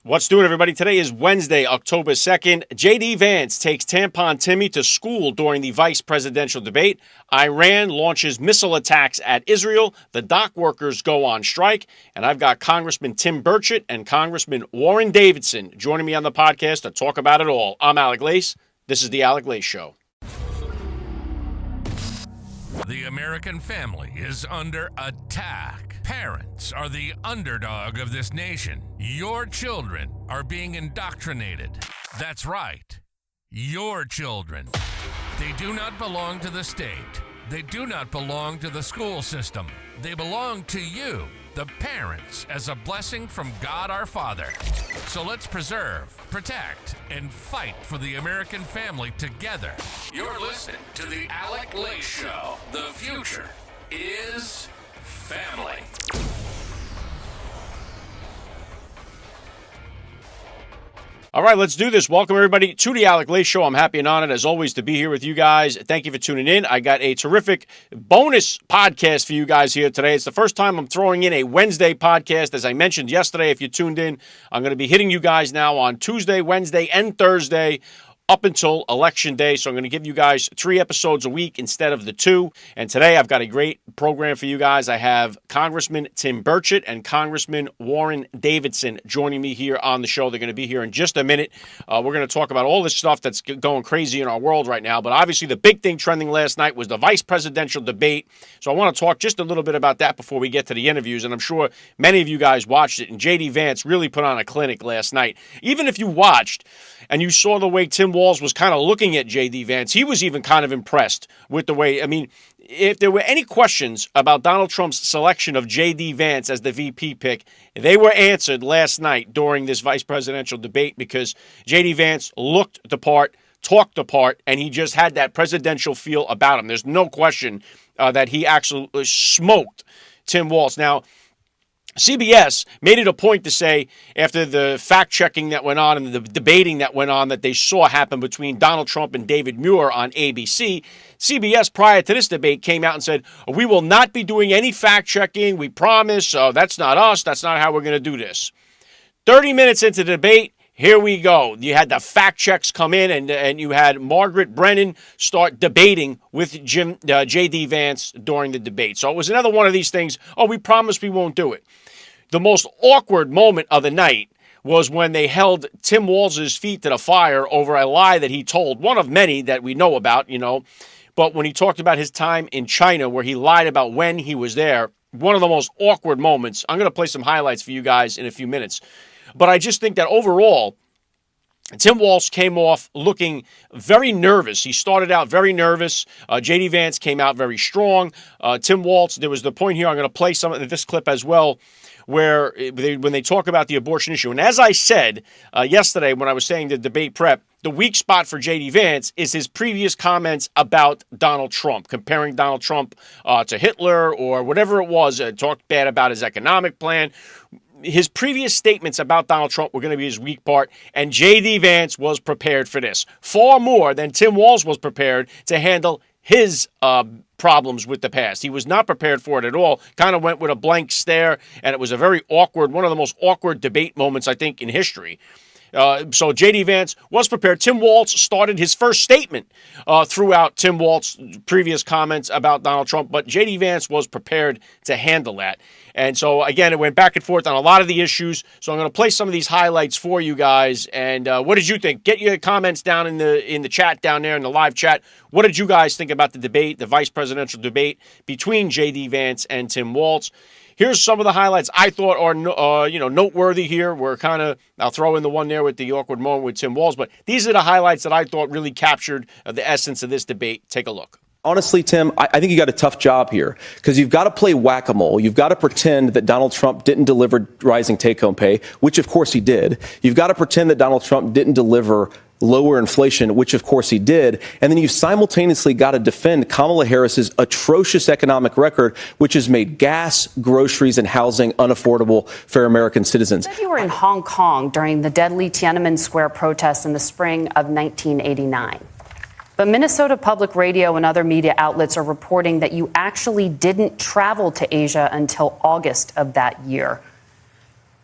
What's doing, everybody? Today is Wednesday, October 2nd. J.D. Vance takes tampon Timmy to school during the vice presidential debate. Iran launches missile attacks at Israel. The dock workers go on strike. And I've got Congressman Tim Burchett and Congressman Warren Davidson joining me on the podcast to talk about it all. I'm Alec Lace. This is the Alec Lace Show. The American family is under attack. Parents are the underdog of this nation. Your children are being indoctrinated. That's right. Your children. They do not belong to the state. They do not belong to the school system. They belong to you, the parents, as a blessing from God our Father. So let's preserve, protect, and fight for the American family together. You're listening to the Alec Lace Show. The future is family. All right, let's do this. Welcome, everybody, to the Alec Lace Show. I'm happy and honored, as always, to be here with you guys. Thank you for tuning in. I got a terrific bonus podcast for you guys here today. It's the first time I'm throwing in a Wednesday podcast. As I mentioned yesterday, if you tuned in, I'm going to be hitting you guys now on Tuesday, Wednesday, and Thursday, up until Election Day. So I'm going to give you guys 3 episodes a week instead of the 2. And today I've got a great program for you guys. I have Congressman Tim Burchett and Congressman Warren Davidson joining me here on the show. They're going to be here in just a minute. We're going to talk about all this stuff that's going crazy in our world right now. But obviously the big thing trending last night was the vice presidential debate. So I want to talk just a little bit about that before we get to the interviews. And I'm sure many of you guys watched it. And J.D. Vance really put on a clinic last night. Even if you watched and you saw the way Tim Walz was kind of looking at J.D. Vance, he was even kind of impressed with the way, I mean, if there were any questions about Donald Trump's selection of J.D. Vance as the VP pick, they were answered last night during this vice presidential debate because J.D. Vance looked the part, talked the part, and he just had that presidential feel about him. There's no question that he actually smoked Tim Walz. Now, CBS made it a point to say, after the fact-checking that went on and the debating that went on that they saw happen between Donald Trump and David Muir on ABC, CBS, prior to this debate, came out and said, we will not be doing any fact-checking. We promise. That's not us. That's not how we're going to do this. 30 minutes into the debate, here we go. You had the fact checks come in, and you had Margaret Brennan start debating with J.D. Vance during the debate. So it was another one of these things, we promise we won't do it. The most awkward moment of the night was when they held Tim Walz's feet to the fire over a lie that he told, one of many that we know about, but when he talked about his time in China where he lied about when he was there, one of the most awkward moments. I'm going to play some highlights for you guys in a few minutes. But I just think that overall, Tim Walz came off looking very nervous. He started out very nervous. J.D. Vance came out very strong. Tim Walz, there was the point here, I'm going to play some of this clip as well, where when they talk about the abortion issue. And as I said yesterday when I was saying the debate prep, the weak spot for J.D. Vance is his previous comments about Donald Trump, comparing Donald Trump to Hitler or whatever it was, talked bad about his economic plan. His previous statements about Donald Trump were going to be his weak part, and J.D. Vance was prepared for this, far more than Tim Walz was prepared to handle his problems with the past. He was not prepared for it at all, kind of went with a blank stare, and it was a very awkward, one of the most awkward debate moments, I think, in history. So J.D. Vance was prepared. Tim Walz started his first statement throughout Tim Walz's previous comments about Donald Trump, but J.D. Vance was prepared to handle that. And so, again, it went back and forth on a lot of the issues. So I'm going to play some of these highlights for you guys. And what did you think? Get your comments down in the chat down there, in the live chat. What did you guys think about the debate, the vice presidential debate between J.D. Vance and Tim Walz? Here's some of the highlights I thought are noteworthy here. I'll throw in the one there with the awkward moment with Tim Walz, but these are the highlights that I thought really captured the essence of this debate. Take a look. Honestly, Tim, I think you got a tough job here because you've got to play whack-a-mole. You've got to pretend that Donald Trump didn't deliver rising take-home pay, which of course he did. You've got to pretend that Donald Trump didn't deliver lower inflation, which of course he did. And then you simultaneously got to defend Kamala Harris's atrocious economic record, which has made gas, groceries, and housing unaffordable for American citizens. You were in Hong Kong during the deadly Tiananmen Square protests in the spring of 1989. But Minnesota Public Radio and other media outlets are reporting that you actually didn't travel to Asia until August of that year.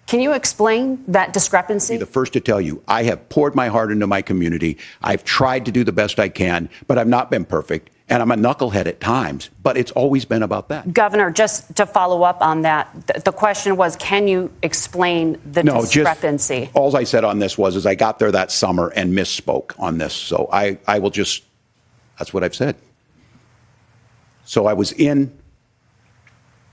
Can you explain that discrepancy? I'll be the first to tell you, I have poured my heart into my community. I've tried to do the best I can, but I've not been perfect. And I'm a knucklehead at times, but it's always been about that. Governor, just to follow up on that, the question was, can you explain the discrepancy? All I said on this is I got there that summer and misspoke on this. So I will just, that's what I've said. So I was in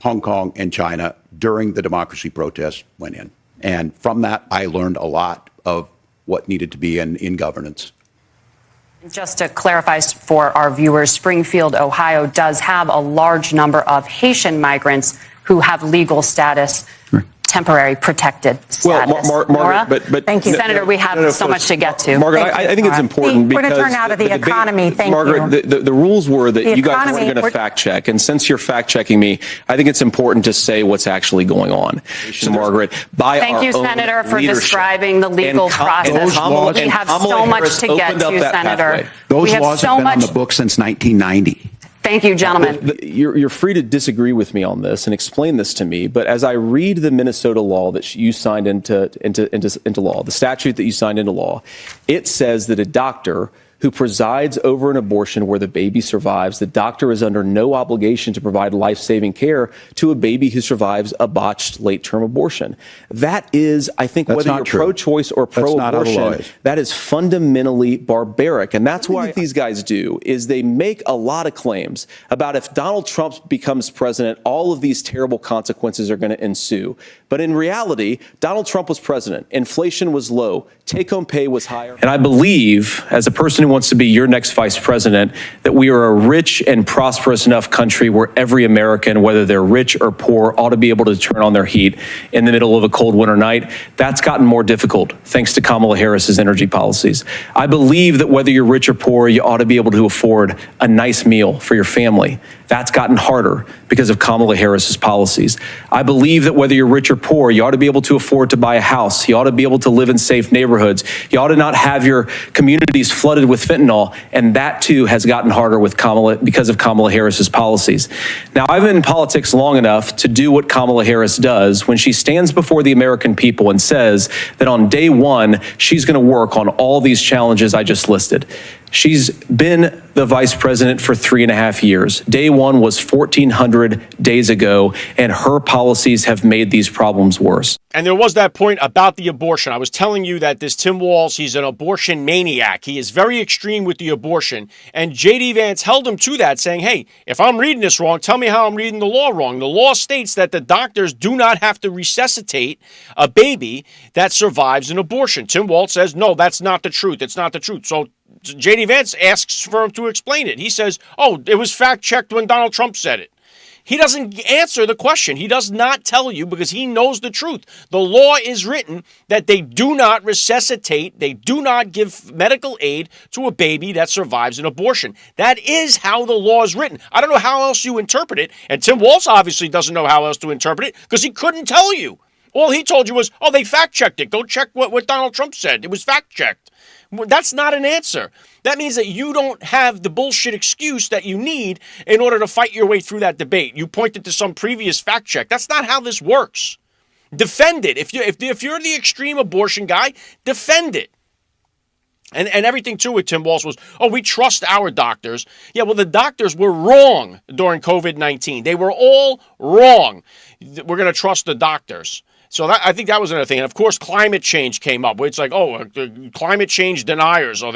Hong Kong and China during the democracy protests went in. And from that, I learned a lot of what needed to be in governance. Just to clarify for our viewers, Springfield, Ohio does have a large number of Haitian migrants who have legal status, temporary protected status. Well, Margaret, but thank you, Senator. We have so much to get to. Margaret, I think it's important we're because going to turn out of the economy. Thank Margaret, you. the rules were that you guys weren't going to we're- fact check, and since you're fact checking me, I think it's important to say what's actually going on. So, Margaret, by Thank our you, own Senator, for leadership. describing the legal And process. Kamala- We and have Kamala so much Harris to get opened up to, that Senator. pathway. Those We have laws so have been on much. the books since 1990. Thank you, gentlemen. You're free to disagree with me on this and explain this to me, but as I read the Minnesota law that you signed into law, the statute that you signed into law, it says that a doctor who presides over an abortion where the baby survives, the doctor is under no obligation to provide life-saving care to a baby who survives a botched late-term abortion. That is, I think, whether you're pro-choice or pro-abortion, that is fundamentally barbaric. And that's why these guys do, is they make a lot of claims about if Donald Trump becomes president, all of these terrible consequences are going to ensue. But in reality, Donald Trump was president. Inflation was low. Take-home pay was higher. And I believe, as a person who wants to be your next vice president, that we are a rich and prosperous enough country where every American, whether they're rich or poor, ought to be able to turn on their heat in the middle of a cold winter night. That's gotten more difficult thanks to Kamala Harris's energy policies. I believe that whether you're rich or poor, you ought to be able to afford a nice meal for your family. That's gotten harder because of Kamala Harris's policies. I believe that whether you're rich or poor, you ought to be able to afford to buy a house. You ought to be able to live in safe neighborhoods. You ought to not have your communities flooded with fentanyl. And that too has gotten harder with because of Kamala Harris's policies. Now, I've been in politics long enough to do what Kamala Harris does when she stands before the American people and says that on day one, she's going to work on all these challenges I just listed. She's been the vice president for 3.5 years. Day one was 1,400 days ago, and her policies have made these problems worse. And there was that point about the abortion. I was telling you that this Tim Walz, he's an abortion maniac. He is very extreme with the abortion. And J.D. Vance held him to that, saying, hey, if I'm reading this wrong, tell me how I'm reading the law wrong. The law states that the doctors do not have to resuscitate a baby that survives an abortion. Tim Walz says, no, that's not the truth. It's not the truth. So J.D. Vance asks for him to explain it. He says, oh, it was fact-checked when Donald Trump said it. He doesn't answer the question. He does not tell you because he knows the truth. The law is written that they do not resuscitate, they do not give medical aid to a baby that survives an abortion. That is how the law is written. I don't know how else you interpret it, and Tim Walz obviously doesn't know how else to interpret it because he couldn't tell you. All he told you was, oh, they fact-checked it. Go check what Donald Trump said. It was fact-checked. That's not an answer. That means that you don't have the bullshit excuse that you need in order to fight your way through that debate. You pointed to some previous fact check. That's not how this works. Defend it. If you're the extreme abortion guy, defend it. And everything, too, with Tim Walz was, oh, we trust our doctors. Yeah, well, the doctors were wrong during COVID-19. They were all wrong. We're going to trust the doctors. So I think that was another thing. And, of course, climate change came up. It's like, oh, climate change deniers. Or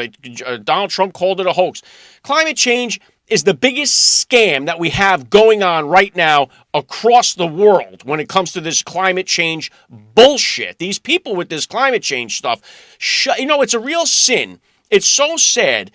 Donald Trump called it a hoax. Climate change is the biggest scam that we have going on right now across the world when it comes to this climate change bullshit. These people with this climate change stuff, it's a real sin. It's so sad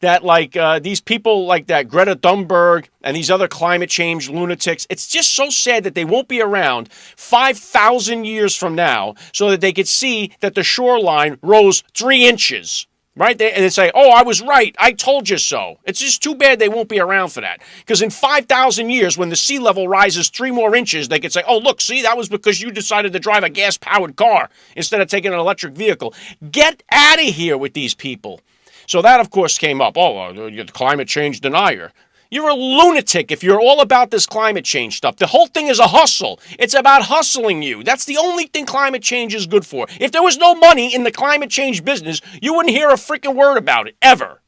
that these people like that Greta Thunberg and these other climate change lunatics, it's just so sad that they won't be around 5,000 years from now so that they could see that the shoreline rose 3 inches. Right? And they say, oh, I was right. I told you so. It's just too bad they won't be around for that. Because in 5,000 years, when the sea level rises 3 more inches, they could say, oh, look, see, that was because you decided to drive a gas-powered car instead of taking an electric vehicle. Get out of here with these people. So that, of course, came up. Oh, you're the climate change denier. You're a lunatic if you're all about this climate change stuff. The whole thing is a hustle. It's about hustling you. That's the only thing climate change is good for. If there was no money in the climate change business, you wouldn't hear a freaking word about it, ever.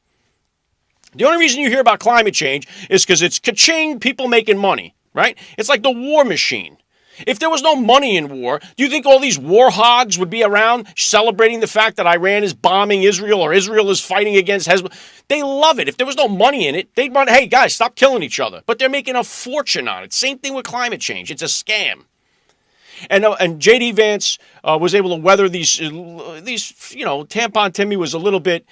The only reason you hear about climate change is because it's ka-ching, people making money, right? It's like the war machine. If there was no money in war, do you think all these war hogs would be around celebrating the fact that Iran is bombing Israel or Israel is fighting against Hezbollah? They love it. If there was no money in it, they'd want, hey, guys, stop killing each other. But they're making a fortune on it. Same thing with climate change. It's a scam. And J.D. Vance was able to weather these, Tampon Timmy was a little bit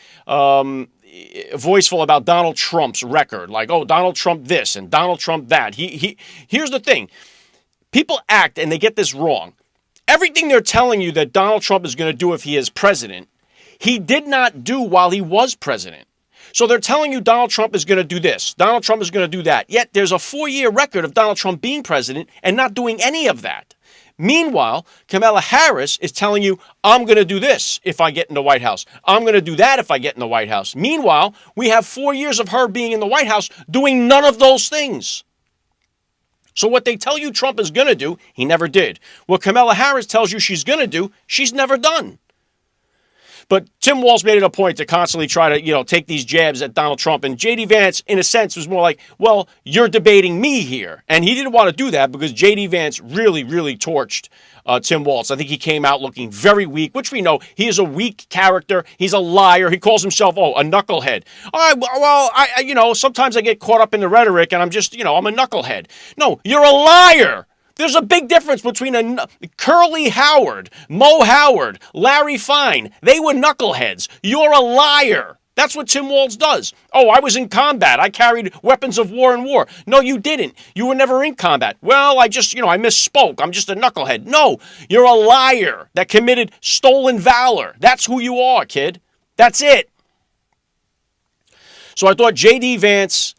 voiceful about Donald Trump's record. Like, oh, Donald Trump this and Donald Trump that. Here's the thing. People act, and they get this wrong. Everything they're telling you that Donald Trump is going to do if he is president, he did not do while he was president. So they're telling you Donald Trump is going to do this. Donald Trump is going to do that. Yet there's a 4-year record of Donald Trump being president and not doing any of that. Meanwhile, Kamala Harris is telling you, I'm going to do this if I get in the White House. I'm going to do that if I get in the White House. Meanwhile, we have 4 years of her being in the White House doing none of those things. So what they tell you Trump is going to do, he never did. What Kamala Harris tells you she's going to do, she's never done. But Tim Walz made it a point to constantly try to, take these jabs at Donald Trump. And J.D. Vance, in a sense, was more like, well, you're debating me here. And he didn't want to do that because J.D. Vance really, really torched Tim Walz. I think he came out looking very weak, which we know he is a weak character. He's a liar. He calls himself, a knucklehead. All right, well, sometimes I get caught up in the rhetoric and I'm just, I'm a knucklehead. No, you're a liar. There's a big difference between Curly Howard, Mo Howard, Larry Fine. They were knuckleheads. You're a liar. That's what Tim Walz does. Oh, I was in combat. I carried weapons of war in war. No, you didn't. You were never in combat. Well, I just, I misspoke. I'm just a knucklehead. No, you're a liar that committed stolen valor. That's who you are, kid. That's it. So I thought J.D. Vance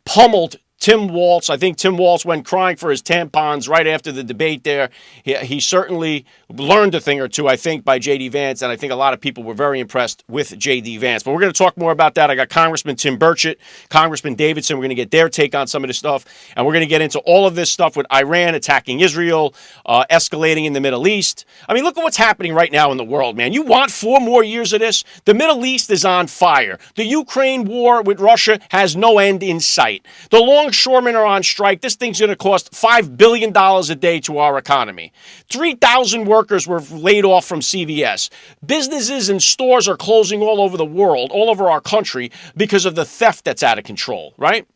pummeled Tim Walz. I think Tim Walz went crying for his tampons right after the debate there. He certainly learned a thing or two, I think, by J.D. Vance, and I think a lot of people were very impressed with J.D. Vance. But we're going to talk more about that. I got Congressman Tim Burchett, Congressman Davidson. We're going to get their take on some of this stuff, and we're going to get into all of this stuff with Iran attacking Israel, escalating in the Middle East. I mean, look at what's happening right now in the world, man. You want 4 more years of this? The Middle East is on fire. The Ukraine war with Russia has no end in sight. The longshoremen are on strike. This thing's going to cost $5 billion a day to our economy. 3,000 workers were laid off from CVS. Businesses and stores are closing all over the world, all over our country, because of the theft that's out of control, right?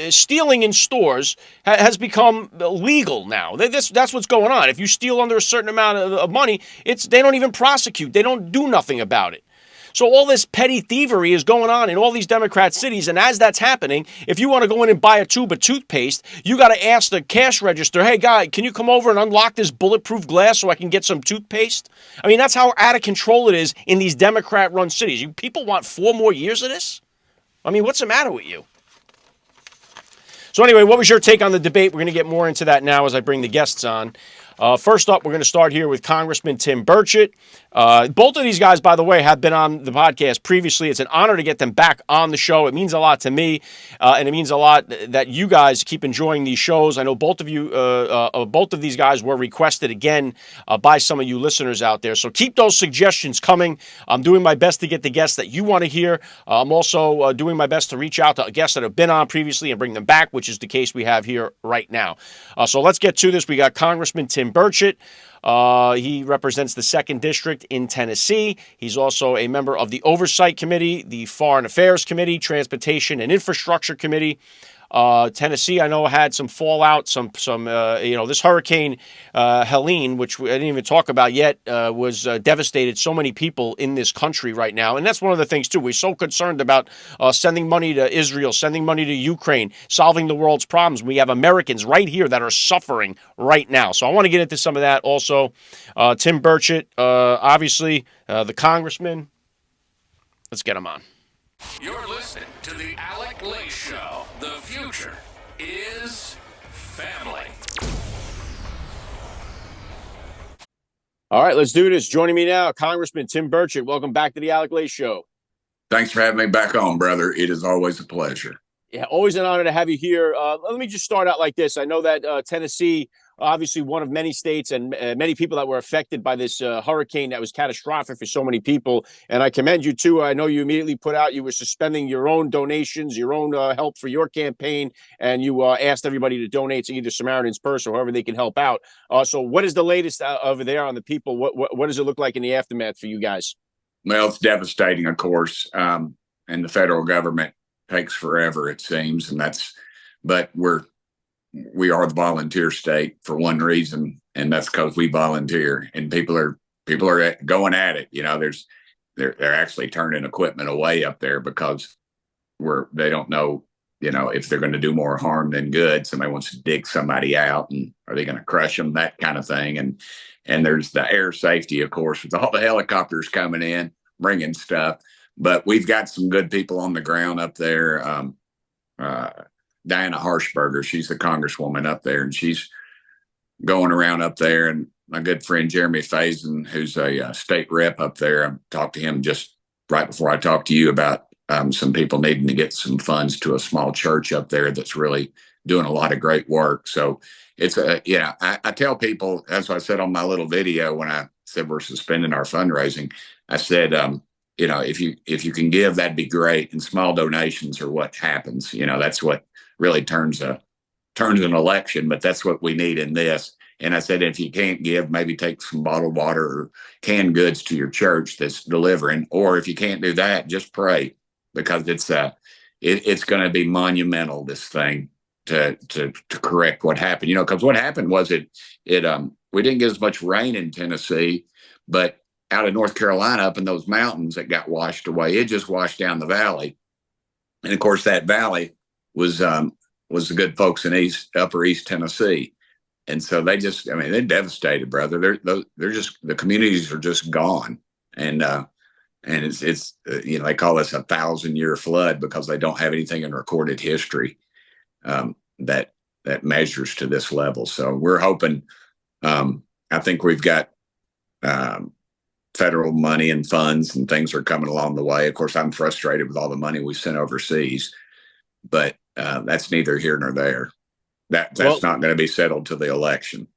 Stealing in stores has become legal now. That's what's going on. If you steal under a certain amount of money, they don't even prosecute. They don't do nothing about it. So all this petty thievery is going on in all these Democrat cities, and as that's happening, if you want to go in and buy a tube of toothpaste, you got to ask the cash register, hey, guy, can you come over and unlock this bulletproof glass so I can get some toothpaste? I mean, that's how out of control it is in these Democrat-run cities. People want 4 more years of this? I mean, what's the matter with you? So anyway, what was your take on the debate? We're going to get more into that now as I bring the guests on. First up, we're going to start here with Congressman Tim Burchett. Both of these guys, by the way, have been on the podcast previously. It's an honor to get them back on the show. It means a lot to me, and it means a lot that you guys keep enjoying these shows. I know both of these guys were requested again by some of you listeners out there. So keep those suggestions coming. I'm doing my best to get the guests that you want to hear. I'm also doing my best to reach out to guests that have been on previously and bring them back, which is the case we have here right now. So let's get to this. We got Congressman Tim Burchett. He represents the 2nd District in Tennessee. He's also a member of the Oversight Committee, the Foreign Affairs Committee, Transportation and Infrastructure Committee. Tennessee, I know, had some fallout, this Hurricane Helene, which I didn't even talk about yet, was devastated so many people in this country right now. And that's one of the things, too. We're so concerned about sending money to Israel, sending money to Ukraine, solving the world's problems. We have Americans right here that are suffering right now. So I want to get into some of that also. Tim Burchett, obviously, the congressman. Let's get him on. You're listening to the Alec Lake Show. The future is family. All right, let's do this. Joining me now, Congressman Tim Burchett. Welcome back to the Alec Lake Show. Thanks for having me back on, brother. It is always a pleasure. Yeah, always an honor to have you here. Let me just start out like this. I know that Tennessee, obviously one of many states and many people that were affected by this hurricane that was catastrophic for so many people. And I commend you too. I know you immediately put out, you were suspending your own donations, your own help for your campaign, and you asked everybody to donate to either Samaritan's Purse or however they can help out. So what is the latest over there on the people? What does it look like in the aftermath for you guys? Well, it's devastating, of course, and the federal government takes forever, it seems, but we are the volunteer state for one reason, and that's because we volunteer, and people are going at it. They're actually turning equipment away up there because they don't know, if they're going to do more harm than good. Somebody wants to dig somebody out, and are they going to crush them? That kind of thing. And there's the air safety, of course, with all the helicopters coming in, bringing stuff. But we've got some good people on the ground up there. Diana Harshberger, she's the congresswoman up there, and she's going around up there. And my good friend Jeremy Faison, who's a state rep up there, I talked to him just right before I talked to you about some people needing to get some funds to a small church up there that's really doing a lot of great work. So it's I tell people, that's what I said on my little video when I said we're suspending our fundraising. I said, if you can give, that'd be great. And small donations are what happens. That's what really turns an election, but that's what we need in this. And I said, if you can't give, maybe take some bottled water or canned goods to your church that's delivering. Or if you can't do that, just pray, because it's going to be monumental, this thing, to correct what happened. Because what happened was we didn't get as much rain in Tennessee, but out of North Carolina, up in those mountains, that got washed away. It just washed down the valley. And of course, that valley was the good folks in upper East Tennessee. And so they're devastated, brother. They're just, the communities are just gone. And it's they call this a 1,000-year flood because they don't have anything in recorded history that measures to this level. So we're hoping, I think we've got federal money and funds and things are coming along the way. Of course, I'm frustrated with all the money we sent overseas, but that's neither here nor there. That's not going to be settled till the election.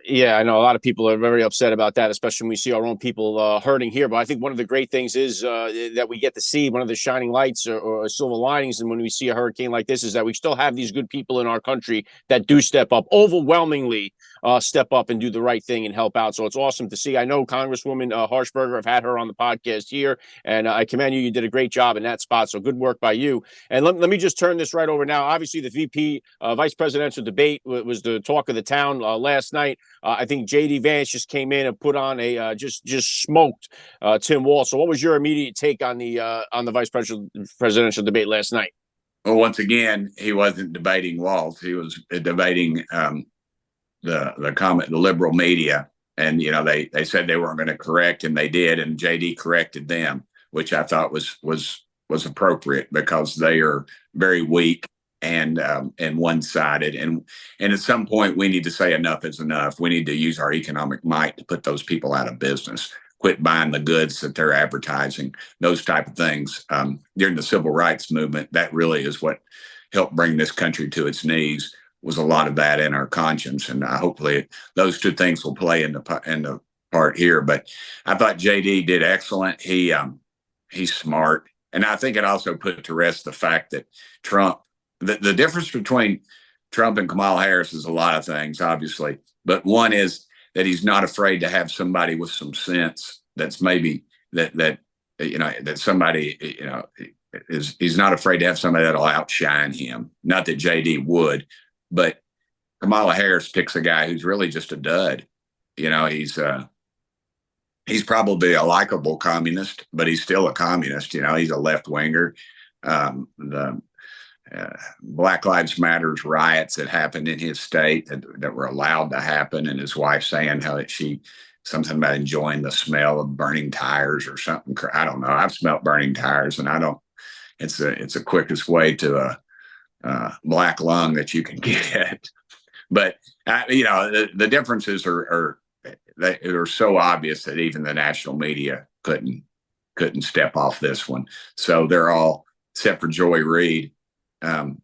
Yeah, I know a lot of people are very upset about that, especially when we see our own people hurting here. But I think one of the great things is that we get to see one of the shining lights or silver linings. And when we see a hurricane like this, is that we still have these good people in our country that do step up, overwhelmingly step up and do the right thing and help out. So it's awesome to see. I know Congresswoman Harshberger, I've had her on the podcast here, and I commend you. You did a great job in that spot. So good work by you. And let me just turn this right over now. Obviously, the vice presidential debate was the talk of the town last night. I think J.D. Vance just came in and put on a just smoked Tim Walz. So what was your immediate take on the vice presidential debate last night? Well, once again, he wasn't debating Walz. He was debating the liberal media, and they said they weren't going to correct, and they did, and JD corrected them, which I thought was appropriate because they are very weak and one-sided, and at some point we need to say enough is enough. We need to use our economic might to put those people out of business. Quit buying the goods that they're advertising, those type of things. During the civil rights movement, that really is what helped bring this country to its knees. Was a lot of that in our conscience, and hopefully those two things will play in the part here. But I thought JD did excellent. He's smart, and I think it also put to rest the fact that Trump. The difference between Trump and Kamala Harris is a lot of things, obviously, but one is that he's not afraid to have somebody with some sense. That's maybe that somebody he's not afraid to have somebody that'll outshine him. Not that JD would. But Kamala Harris picks a guy who's really just a dud. He's probably a likable communist, but he's still a communist. He's a left winger. The Black Lives Matters riots that happened in his state that were allowed to happen, and his wife saying how something about enjoying the smell of burning tires or something. I don't know. I've smelled burning tires, and I don't. It's the quickest way to black lung that you can get. But the differences are so obvious that even the national media couldn't couldn't step off this one. So they're all, except for Joy Reid, that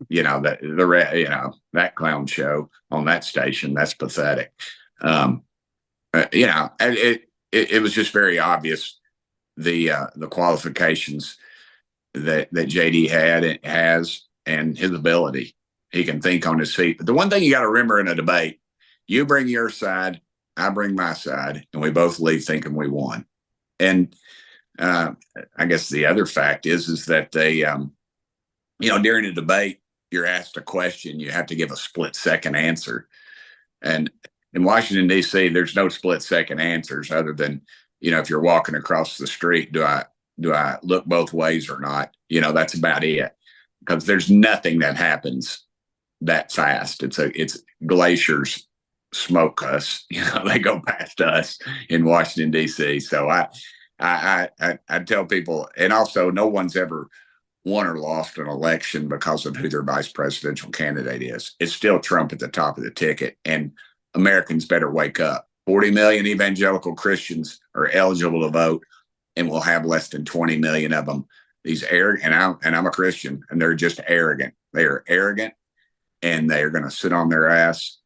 clown show on that station, that's pathetic. It was just very obvious the qualifications that JD has and his ability. He can think on his feet. But the one thing you got to remember in a debate, you bring your side, I bring my side, and we both leave thinking we won. And I guess the other fact is that they, during a debate, you're asked a question, you have to give a split-second answer. And in Washington, D.C., there's no split-second answers other than, if you're walking across the street, do I look both ways or not? That's about it. Because there's nothing that happens that fast. It's glaciers smoke us. They go past us in Washington, D.C. So I tell people, and also no one's ever won or lost an election because of who their vice presidential candidate is. It's still Trump at the top of the ticket, and Americans better wake up. 40 million evangelical Christians are eligible to vote, and we'll have less than 20 million of them. These arrogant, and I'm a Christian, and they're just arrogant. They are arrogant, and they're going to sit on their ass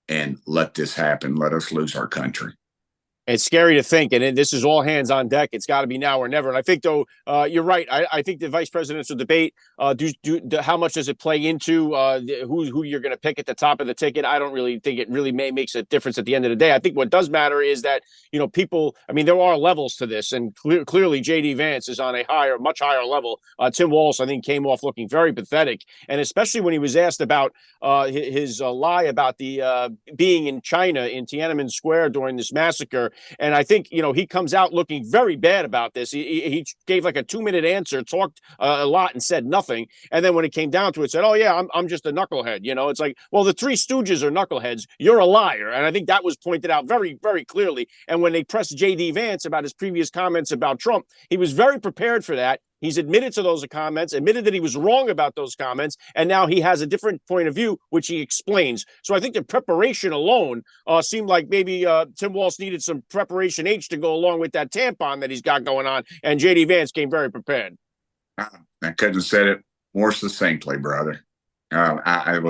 and let this happen. Let us lose our country. It's scary to think, and this is all hands on deck. It's got to be now or never. And I think, though, you're right. I think the vice presidential debate, how much does it play into who you're going to pick at the top of the ticket? I don't really think it really makes a difference at the end of the day. I think what does matter is that, people, there are levels to this, and clearly J.D. Vance is on a much higher level. Tim Walz, I think, came off looking very pathetic, and especially when he was asked about his lie about the being in China in Tiananmen Square during this massacre. And I think, he comes out looking very bad about this. He gave like a 2-minute answer, talked a lot and said nothing. And then when it came down to it, said, oh, yeah, I'm just a knucklehead. It's like, well, the Three Stooges are knuckleheads. You're a liar. And I think that was pointed out very, very clearly. And when they pressed J.D. Vance about his previous comments about Trump, he was very prepared for that. He's admitted to those comments, admitted that he was wrong about those comments, and now he has a different point of view, which he explains. So I think the preparation alone seemed like maybe Tim Walz needed some preparation H to go along with that tampon that he's got going on, and J.D. Vance came very prepared. I couldn't have said it more succinctly, brother. I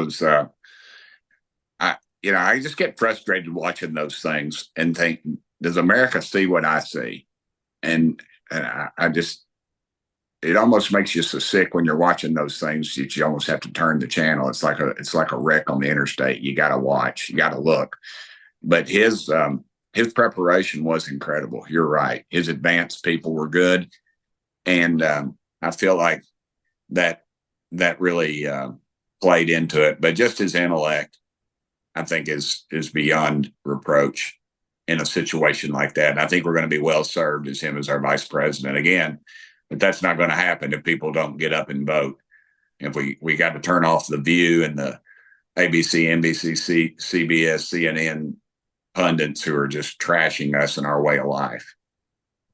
just get frustrated watching those things and think, does America see what I see? And I just... It almost makes you so sick when you're watching those things that you almost have to turn the channel. It's like a wreck on the interstate. You got to watch, you got to look. But his preparation was incredible. You're right. His advanced people were good, and I feel like that really played into it. But just his intellect, I think, is beyond reproach in a situation like that. And I think we're going to be well served as him as our vice president again. But that's not going to happen if people don't get up and vote. If we got to turn off the View and the ABC, NBC, CBS, CNN pundits who are just trashing us and our way of life.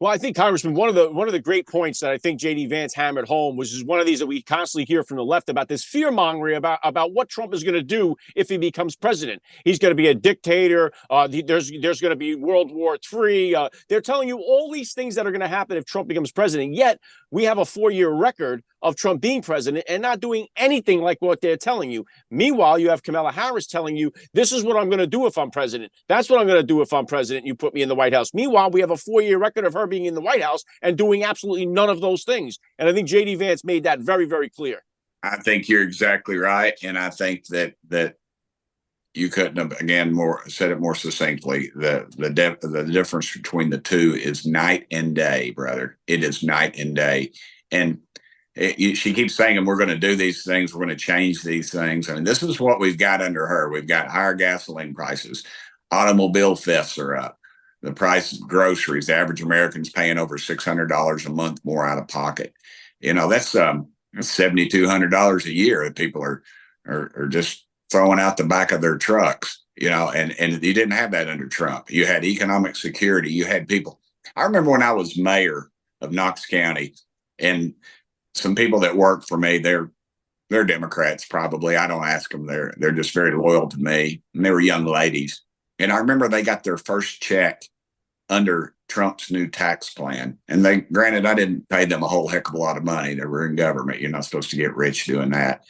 Well, I think, Congressman, one of the great points that I think J.D. Vance hammered home was one of these that we constantly hear from the left about this fear-mongering about what Trump is going to do if he becomes president. He's going to be a dictator. There's going to be World War III. They're telling you all these things that are going to happen if Trump becomes president. Yet we have a 4-year record of Trump being president and not doing anything like what they're telling you. Meanwhile, you have Kamala Harris telling you, this is what I'm going to do if I'm president. That's what I'm going to do if I'm president. You put me in the White House. Meanwhile, we have a 4-year record of her being in the White House and doing absolutely none of those things. And I think J.D. Vance made that very, very clear. I think you're exactly right. And I think that you couldn't have, again, said it more succinctly. The difference between the two is night and day, brother. It is night and day. And she keeps saying, we're going to do these things. We're going to change these things. And this is what we've got under her. We've got higher gasoline prices. Automobile thefts are up. The price of groceries, the average American's paying over $600 a month more out of pocket. That's $7,200 a year that people are just throwing out the back of their trucks, and you didn't have that under Trump. You had economic security. You had people. I remember when I was mayor of Knox County, and some people that work for me, they're Democrats probably. I don't ask them. They're just very loyal to me. And they were young ladies. And I remember they got their first check under Trump's new tax plan. And granted, I didn't pay them a whole heck of a lot of money. They were in government. You're not supposed to get rich doing that.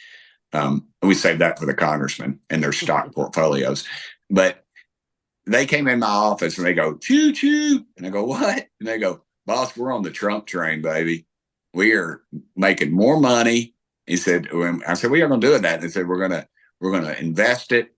We saved that for the congressman and their stock portfolios. But they came in my office and they go, choo choo. And I go, what? And they go, boss, we're on the Trump train, baby. We are making more money. He said, I said, we are going to do that. And they said, we're going to invest it,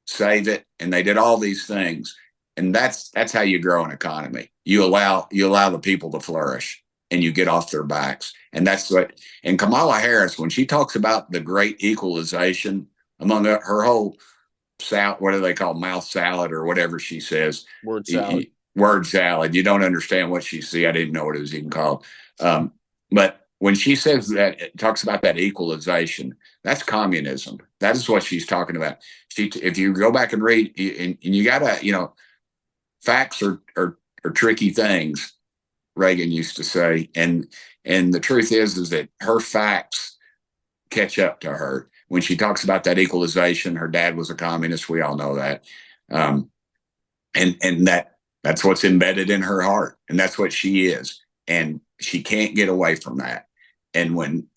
save it. And they did all these things. And that's how you grow an economy. You allow the people to flourish and you get off their backs. And that's what, and Kamala Harris, when she talks about the great equalization among her whole salad, what do they call mouth salad or whatever she says? Word salad. Word salad. You don't understand what she said. I didn't know what it was even called. But when she says that, it talks about that equalization, that's communism. That is what she's talking about. If you go back and read, and you gotta, facts are tricky things, Reagan used to say. And the truth is that her facts catch up to her. When she talks about that equalization, her dad was a communist. We all know that. And that's what's embedded in her heart. And that's what she is. And she can't get away from that. And when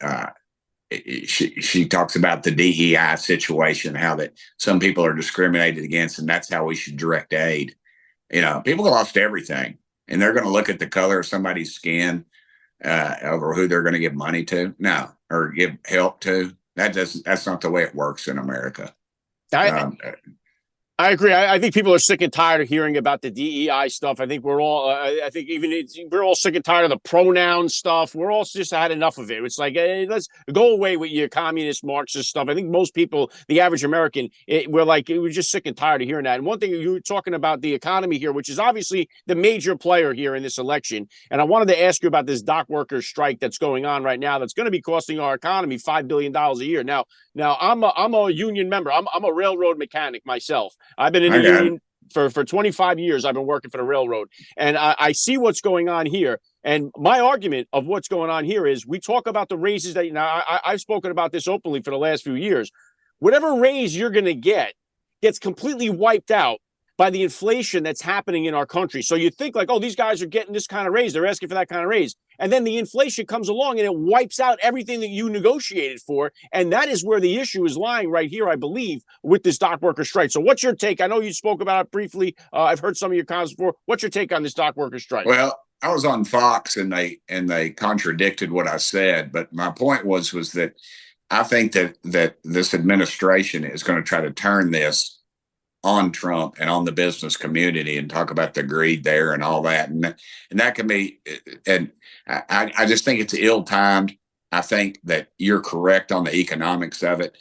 she talks about the DEI situation, how that some people are discriminated against, and that's how we should direct aid. People lost everything, and they're going to look at the color of somebody's skin over who they're going to give money to, or give help to. That's not the way it works in America. I agree. I think people are sick and tired of hearing about the DEI stuff. I think we're all. We're all sick and tired of the pronoun stuff. We're all just had enough of it. It's like, hey, let's go away with your communist Marxist stuff. I think most people, the average American, we're just sick and tired of hearing that. And one thing you were talking about the economy here, which is obviously the major player here in this election. And I wanted to ask you about this dock workers strike that's going on right now. That's going to be costing our economy $5 billion a year. Now I'm a union member. I'm a railroad mechanic myself. I've been in the union for 25 years. I've been working for the railroad, and I see what's going on here. And my argument of what's going on here is we talk about the raises that I've spoken about this openly for the last few years. Whatever raise you're going to get gets completely wiped out by the inflation that's happening in our country. So you think like, oh, these guys are getting this kind of raise. They're asking for that kind of raise. And then the inflation comes along and it wipes out everything that you negotiated for. And that is where the issue is lying right here, I believe, with this dock worker strike. So what's your take? I know you spoke about it briefly. I've heard some of your comments before. What's your take on this dock worker strike? Well, I was on Fox and they contradicted what I said. But my point was that I think that this administration is going to try to turn this on Trump and on the business community and talk about the greed there and all that. And that can be, and I just think it's ill-timed. I think that you're correct on the economics of it.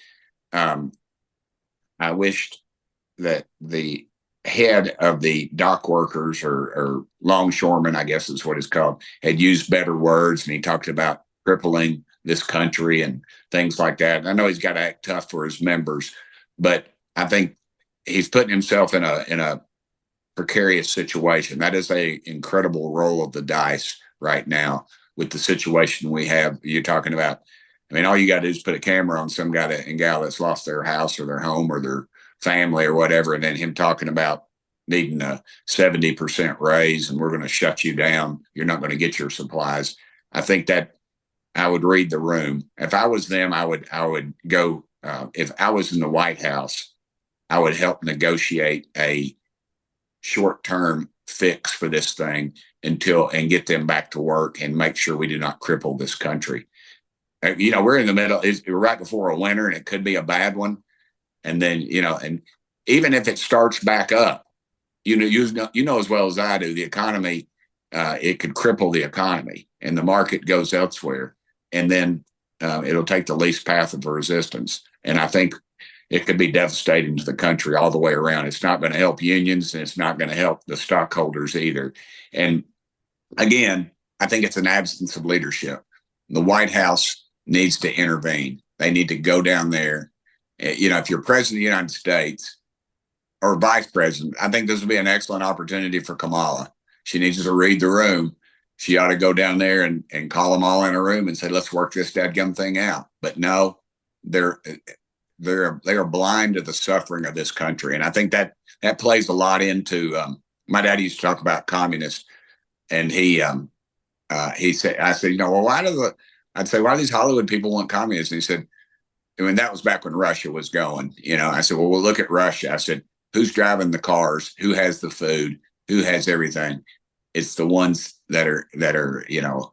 I wished that the head of the dock workers or longshoremen, I guess is what it's called, had used better words. And he talked about crippling this country and things like that. And I know he's got to act tough for his members, but I think he's putting himself in a precarious situation. That is a incredible roll of the dice right now with the situation we have. You're talking about, all you got to do is put a camera on some guy and gal that's lost their house or their home or their family or whatever. And then him talking about needing a 70% raise and we're going to shut you down. You're not going to get your supplies. I think that I would read the room. If I was them, I would go, if I was in the White House, I would help negotiate a short-term fix for this thing and get them back to work and make sure we do not cripple this country. We're in the middle, we're right before a winter and it could be a bad one. And then, and even if it starts back up, you know as well as I do, the economy, it could cripple the economy and the market goes elsewhere. And then it'll take the least path of resistance. And I think it could be devastating to the country all the way around. It's not going to help unions and it's not going to help the stockholders either. And again, I think it's an absence of leadership. The White House needs to intervene. They need to go down there. If you're president of the United States or vice president, I think this would be an excellent opportunity for Kamala. She needs to read the room. She ought to go down there and call them all in a room and say, let's work this dadgum thing out. But no, they are blind to the suffering of this country. And I think that plays a lot into, my dad used to talk about communists. And he said, I said, well, I'd say, why do these Hollywood people want communists? And he said, I mean, that was back when Russia was going, I said, well, we'll look at Russia. I said, who's driving the cars? Who has the food? Who has everything? It's the ones that are,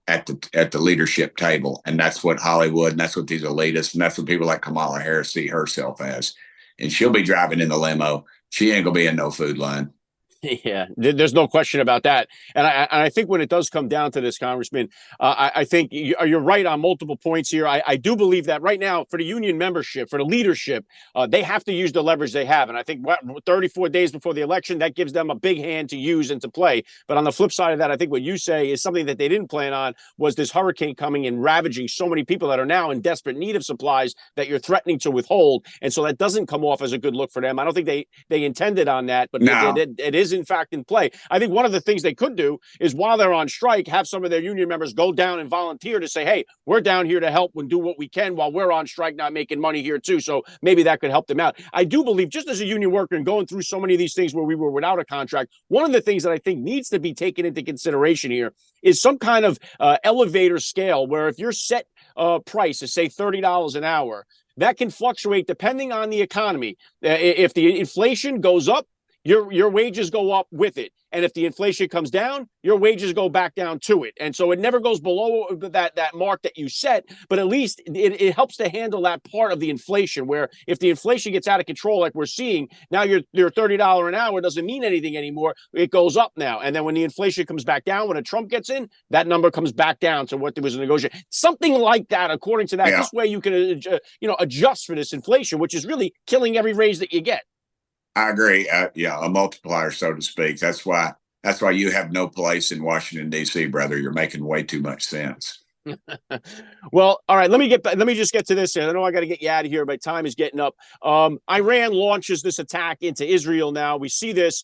at the leadership table. And that's what Hollywood, and that's what these elitists, and that's what people like Kamala Harris see herself as. And she'll be driving in the limo. She ain't gonna be in no food line. Yeah, there's no question about that. And I think when it does come down to this, Congressman, I think you're right on multiple points here. I do believe that right now for the union membership, for the leadership, they have to use the leverage they have. And I think 34 days before the election, that gives them a big hand to use and to play. But on the flip side of that, I think what you say is something that they didn't plan on was this hurricane coming and ravaging so many people that are now in desperate need of supplies that you're threatening to withhold. And so that doesn't come off as a good look for them. I don't think they intended on that, but no. it is in fact in play. I think one of the things they could do is while they're on strike, have some of their union members go down and volunteer to say, hey, we're down here to help and do what we can while we're on strike, not making money here too. So maybe that could help them out. I do believe, just as a union worker and going through so many of these things where we were without a contract, one of the things that I think needs to be taken into consideration here is some kind of elevator scale where if your set price is say $30 an hour, that can fluctuate depending on the economy. If the inflation goes up, your wages go up with it. And if the inflation comes down, your wages go back down to it. And so it never goes below that mark that you set, but at least it helps to handle that part of the inflation where if the inflation gets out of control, like we're seeing, now your $30 an hour doesn't mean anything anymore. It goes up now. And then when the inflation comes back down, when a Trump gets in, that number comes back down to what there was a negotiation. Something like that, according to that. Yeah. This way you can adjust for this inflation, which is really killing every raise that you get. I agree. A multiplier, so to speak. That's why you have no place in Washington, D.C., brother. You're making way too much sense. Well, all right. Let me just get to this. I know I got to get you out of here, but time is getting up. Iran launches this attack into Israel now. We see this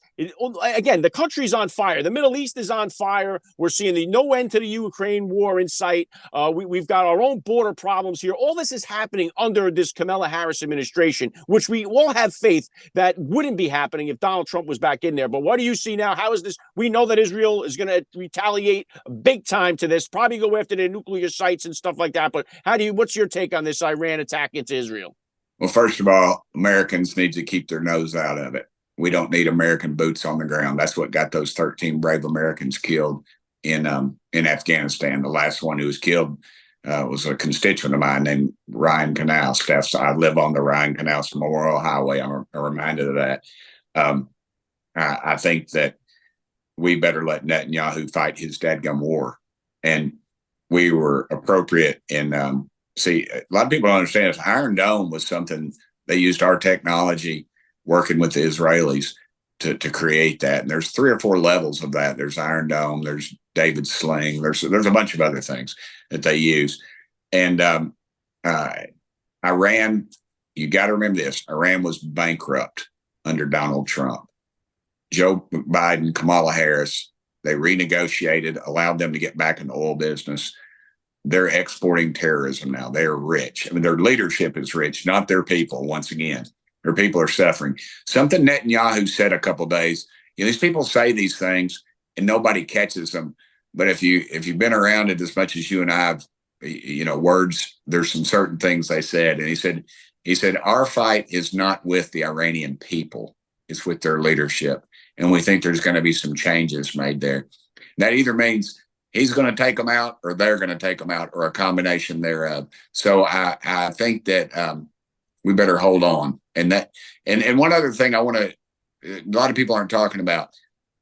again. The country's on fire. The Middle East is on fire. We're seeing the no end to the Ukraine war in sight. We've got our own border problems here. All this is happening under this Kamala Harris administration, which we all have faith that wouldn't be happening if Donald Trump was back in there. But what do you see now? How is this? We know that Israel is going to retaliate big time to this, probably go after their nuclear sites and stuff like that. But what's your take on this Iran attack into Israel? Well, first of all, Americans need to keep their nose out of it. We don't need American boots on the ground. That's what got those 13 brave Americans killed in Afghanistan. The last one who was killed was a constituent of mine named Ryan Canals. I live on the Ryan Canals Memorial Highway. I'm reminded of that. I think that we better let Netanyahu fight his dadgum war. And we were appropriate in see, a lot of people don't understand this. Iron Dome was something they used our technology working with the Israelis to create that. And there's 3 or 4 levels of that. There's Iron Dome, there's David's sling, there's a bunch of other things that they use. And Iran, you got to remember this, Iran was bankrupt under Donald Trump. Joe Biden, Kamala Harris, they renegotiated, allowed them to get back in the oil business. They're exporting terrorism now. They're rich. I mean, their leadership is rich, not their people. Once again, their people are suffering. Something Netanyahu said a couple of days. These people say these things and nobody catches them. But if you've been around it as much as you and I have, words. There's some certain things they said, and he said our fight is not with the Iranian people; it's with their leadership, and we think there's going to be some changes made there. That either means he's going to take them out or they're going to take them out or a combination thereof. So I think that we better hold on. And one other thing a lot of people aren't talking about,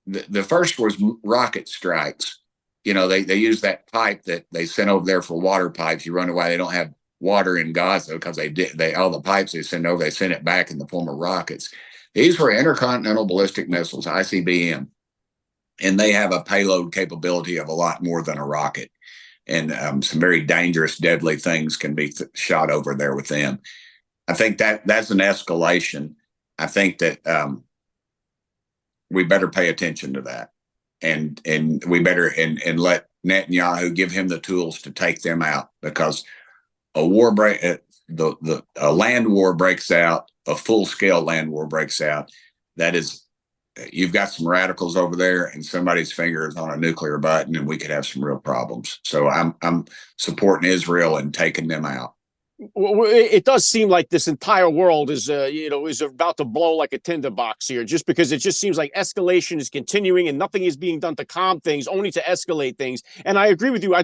the first was rocket strikes. They use that pipe that they sent over there for water pipes. You wonder why they don't have water in Gaza, because all the pipes they send over, they send it back in the form of rockets. These were intercontinental ballistic missiles, ICBM. And they have a payload capability of a lot more than a rocket. And some very dangerous, deadly things can be shot over there with them. I think that's an escalation. I think that we better pay attention to that. And we better and let Netanyahu give him the tools to take them out, because a land war breaks out, a full-scale land war breaks out. That is you've got some radicals over there, and somebody's finger is on a nuclear button, and we could have some real problems. So I'm supporting Israel and taking them out. It does seem like this entire world is about to blow like a tinderbox here, just because it just seems like escalation is continuing and nothing is being done to calm things, only to escalate things. And I agree with you.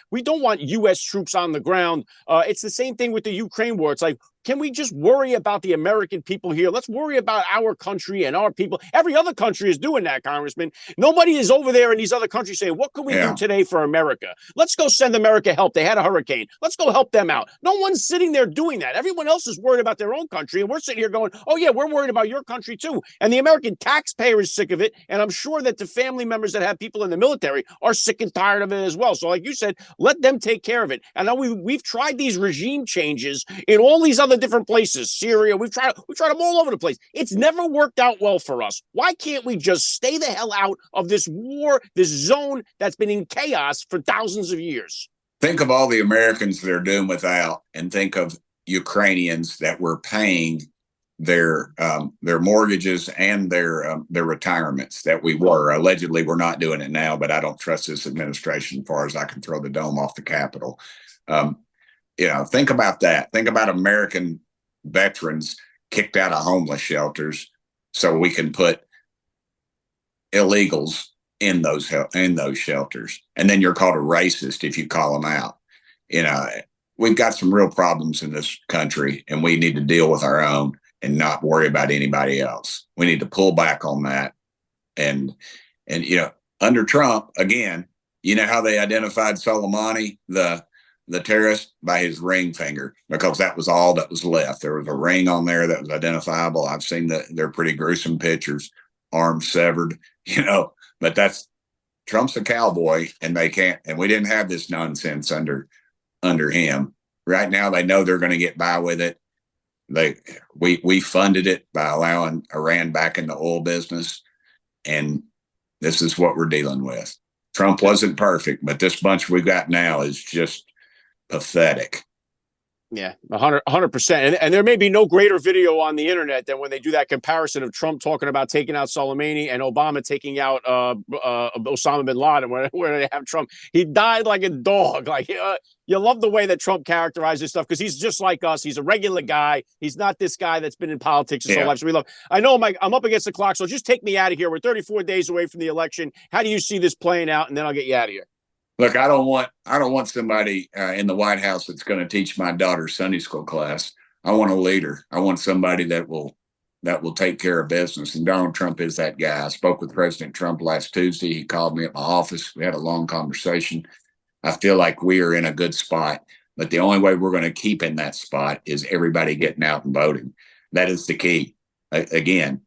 We don't want U.S. troops on the ground. It's the same thing with the Ukraine war. It's like, can we just worry about the American people here? Let's worry about our country and our people. Every other country is doing that, Congressman. Nobody is over there in these other countries saying, what can we do today for America? Let's go send America help. They had a hurricane. Let's go help them out. No one's sitting there doing that. Everyone else is worried about their own country. And we're sitting here going, oh, yeah, we're worried about your country, too. And the American taxpayer is sick of it. And I'm sure that the family members that have people in the military are sick and tired of it as well. So like you said, let them take care of it. And now we've tried these regime changes in all these other different places, Syria. We've tried them all over the place. It's never worked out well for us. Why can't we just stay the hell out of this war, this zone that's been in chaos for thousands of years? Think of all the Americans that are doing without, and think of Ukrainians that were paying their mortgages and their retirements that we were. Allegedly, we're not doing it now, but I don't trust this administration as far as I can throw the dome off the Capitol. Think about that. Think about American veterans kicked out of homeless shelters so we can put illegals in those shelters. And then you're called a racist if you call them out. We've got some real problems in this country, and we need to deal with our own and not worry about anybody else. We need to pull back on that. And under Trump, again, you know how they identified Soleimani, the terrorist, by his ring finger, because that was all that was left. There was a ring on there that was identifiable. I've seen they're pretty gruesome pictures, arms severed, but Trump's a cowboy, and they can't, and we didn't have this nonsense under him. Right now, they know they're going to get by with it. We funded it by allowing Iran back in the oil business, and this is what we're dealing with. Trump wasn't perfect, but this bunch we've got now is just pathetic. Yeah, 100%. And there may be no greater video on the internet than when they do that comparison of Trump talking about taking out Soleimani and Obama taking out Osama bin Laden, where they have Trump. He died like a dog. Like, you love the way that Trump characterizes stuff, because he's just like us. He's a regular guy. He's not this guy that's been in politics his whole life. So we love. I know I'm up against the clock, so just take me out of here. We're 34 days away from the election. How do you see this playing out? And then I'll get you out of here. Look, I don't want somebody in the White House that's going to teach my daughter's Sunday school class. I want a leader. I want somebody that will take care of business. And Donald Trump is that guy. I spoke with President Trump last Tuesday. He called me at my office. We had a long conversation. I feel like we are in a good spot, but the only way we're going to keep in that spot is everybody getting out and voting. That is the key. Again,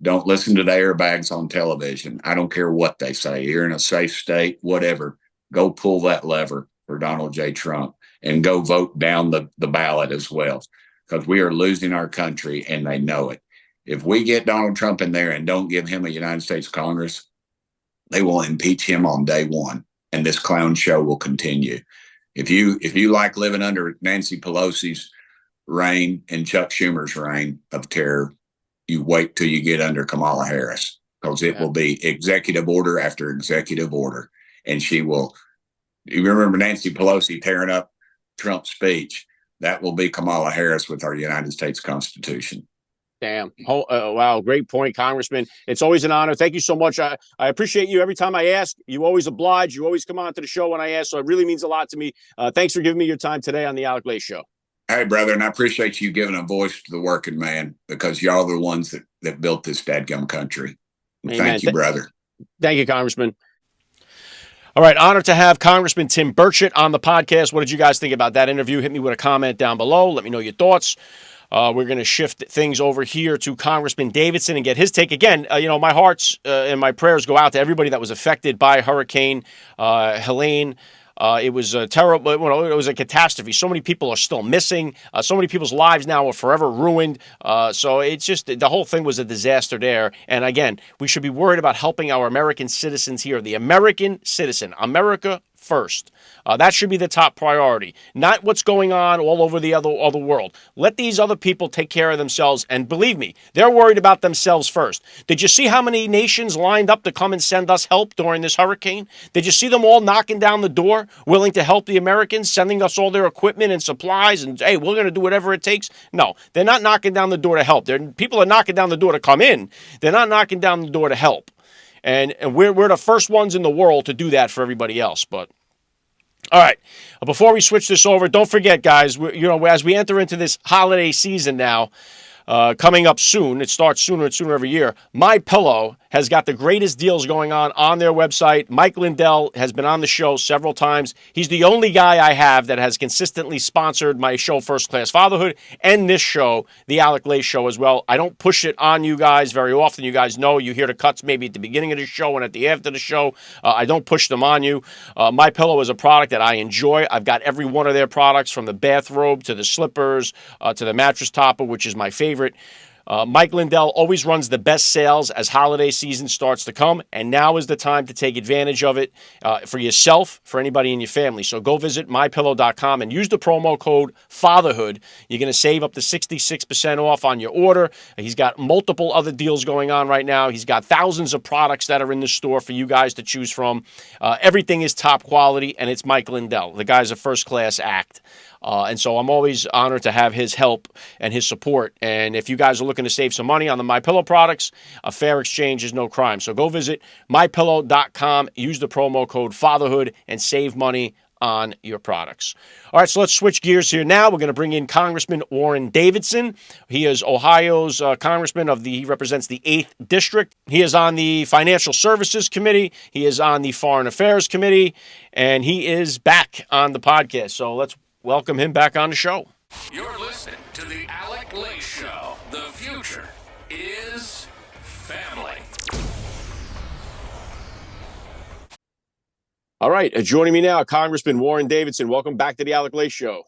don't listen to the airbags on television. I don't care what they say. You're in a safe state, whatever. Go pull that lever for Donald J. Trump and go vote down the ballot as well, because we are losing our country, and they know it. If we get Donald Trump in there and don't give him a United States Congress, they will impeach him on day one, and this clown show will continue. If you like living under Nancy Pelosi's reign and Chuck Schumer's reign of terror, you wait till you get under Kamala Harris, because it will be executive order after executive order. And she will, you remember Nancy Pelosi tearing up Trump's speech? That will be Kamala Harris with our United States Constitution. Damn. Wow. Great point, Congressman. It's always an honor. Thank you so much. I appreciate you. Every time I ask, you always oblige. You always come on to the show when I ask. So it really means a lot to me. Thanks for giving me your time today on the Alec Lay Show. Hey, brother, and I appreciate you giving a voice to the working man, because y'all are the ones that built this dadgum country. Thank you, brother. Thank you, Congressman. All right, honored to have Congressman Tim Burchett on the podcast. What did you guys think about that interview? Hit me with a comment down below. Let me know your thoughts. We're going to shift things over here to Congressman Davidson and get his take. Again, my hearts and my prayers go out to everybody that was affected by Hurricane Helene. It was terrible. It was a catastrophe. So many people are still missing. So many people's lives now are forever ruined. So it's just, the whole thing was a disaster there. And again, we should be worried about helping our American citizens here. The American citizen, America first. That should be the top priority, not what's going on all over the other world. Let these other people take care of themselves, and believe me, they're worried about themselves first. Did you see how many nations lined up to come and send us help during this hurricane? Did you see them all knocking down the door, willing to help the Americans, sending us all their equipment and supplies, and, hey, we're going to do whatever it takes? No, they're not knocking down the door to help. People are knocking down the door to come in. They're not knocking down the door to help. And we're the first ones in the world to do that for everybody else, but... All right, before we switch this over, don't forget, guys, as we enter into this holiday season now, coming up soon, it starts sooner and sooner every year, MyPillow has got the greatest deals going on their website. Mike Lindell has been on the show several times. He's the only guy I have that has consistently sponsored my show, First Class Fatherhood, and this show, The Alec Lace Show, as well. I don't push it on you guys very often. You guys know you hear the cuts maybe at the beginning of the show and at the after the show. I don't push them on you. MyPillow is a product that I enjoy. I've got every one of their products, from the bathrobe to the slippers to the mattress topper, which is my favorite. Mike Lindell always runs the best sales as holiday season starts to come, and now is the time to take advantage of it for yourself, for anybody in your family. So go visit mypillow.com and use the promo code FATHERHOOD. You're going to save up to 66% off on your order. He's got multiple other deals going on right now. He's got thousands of products that are in the store for you guys to choose from. Everything is top quality, and it's Mike Lindell. The guy's a first-class act. And so I'm always honored to have his help and his support. And if you guys are looking to save some money on the MyPillow products, a fair exchange is no crime. So go visit mypillow.com, use the promo code FATHERHOOD, and save money on your products. All right, so let's switch gears here now. We're going to bring in Congressman Warren Davidson. He is Ohio's congressman he represents the 8th District. He is on the Financial Services Committee. He is on the Foreign Affairs Committee, and he is back on the podcast. So let's welcome him back on the show. You're listening to the Alec Lace Show. The future is family. All right, joining me now, Congressman Warren Davidson. Welcome back to the Alec Lace Show.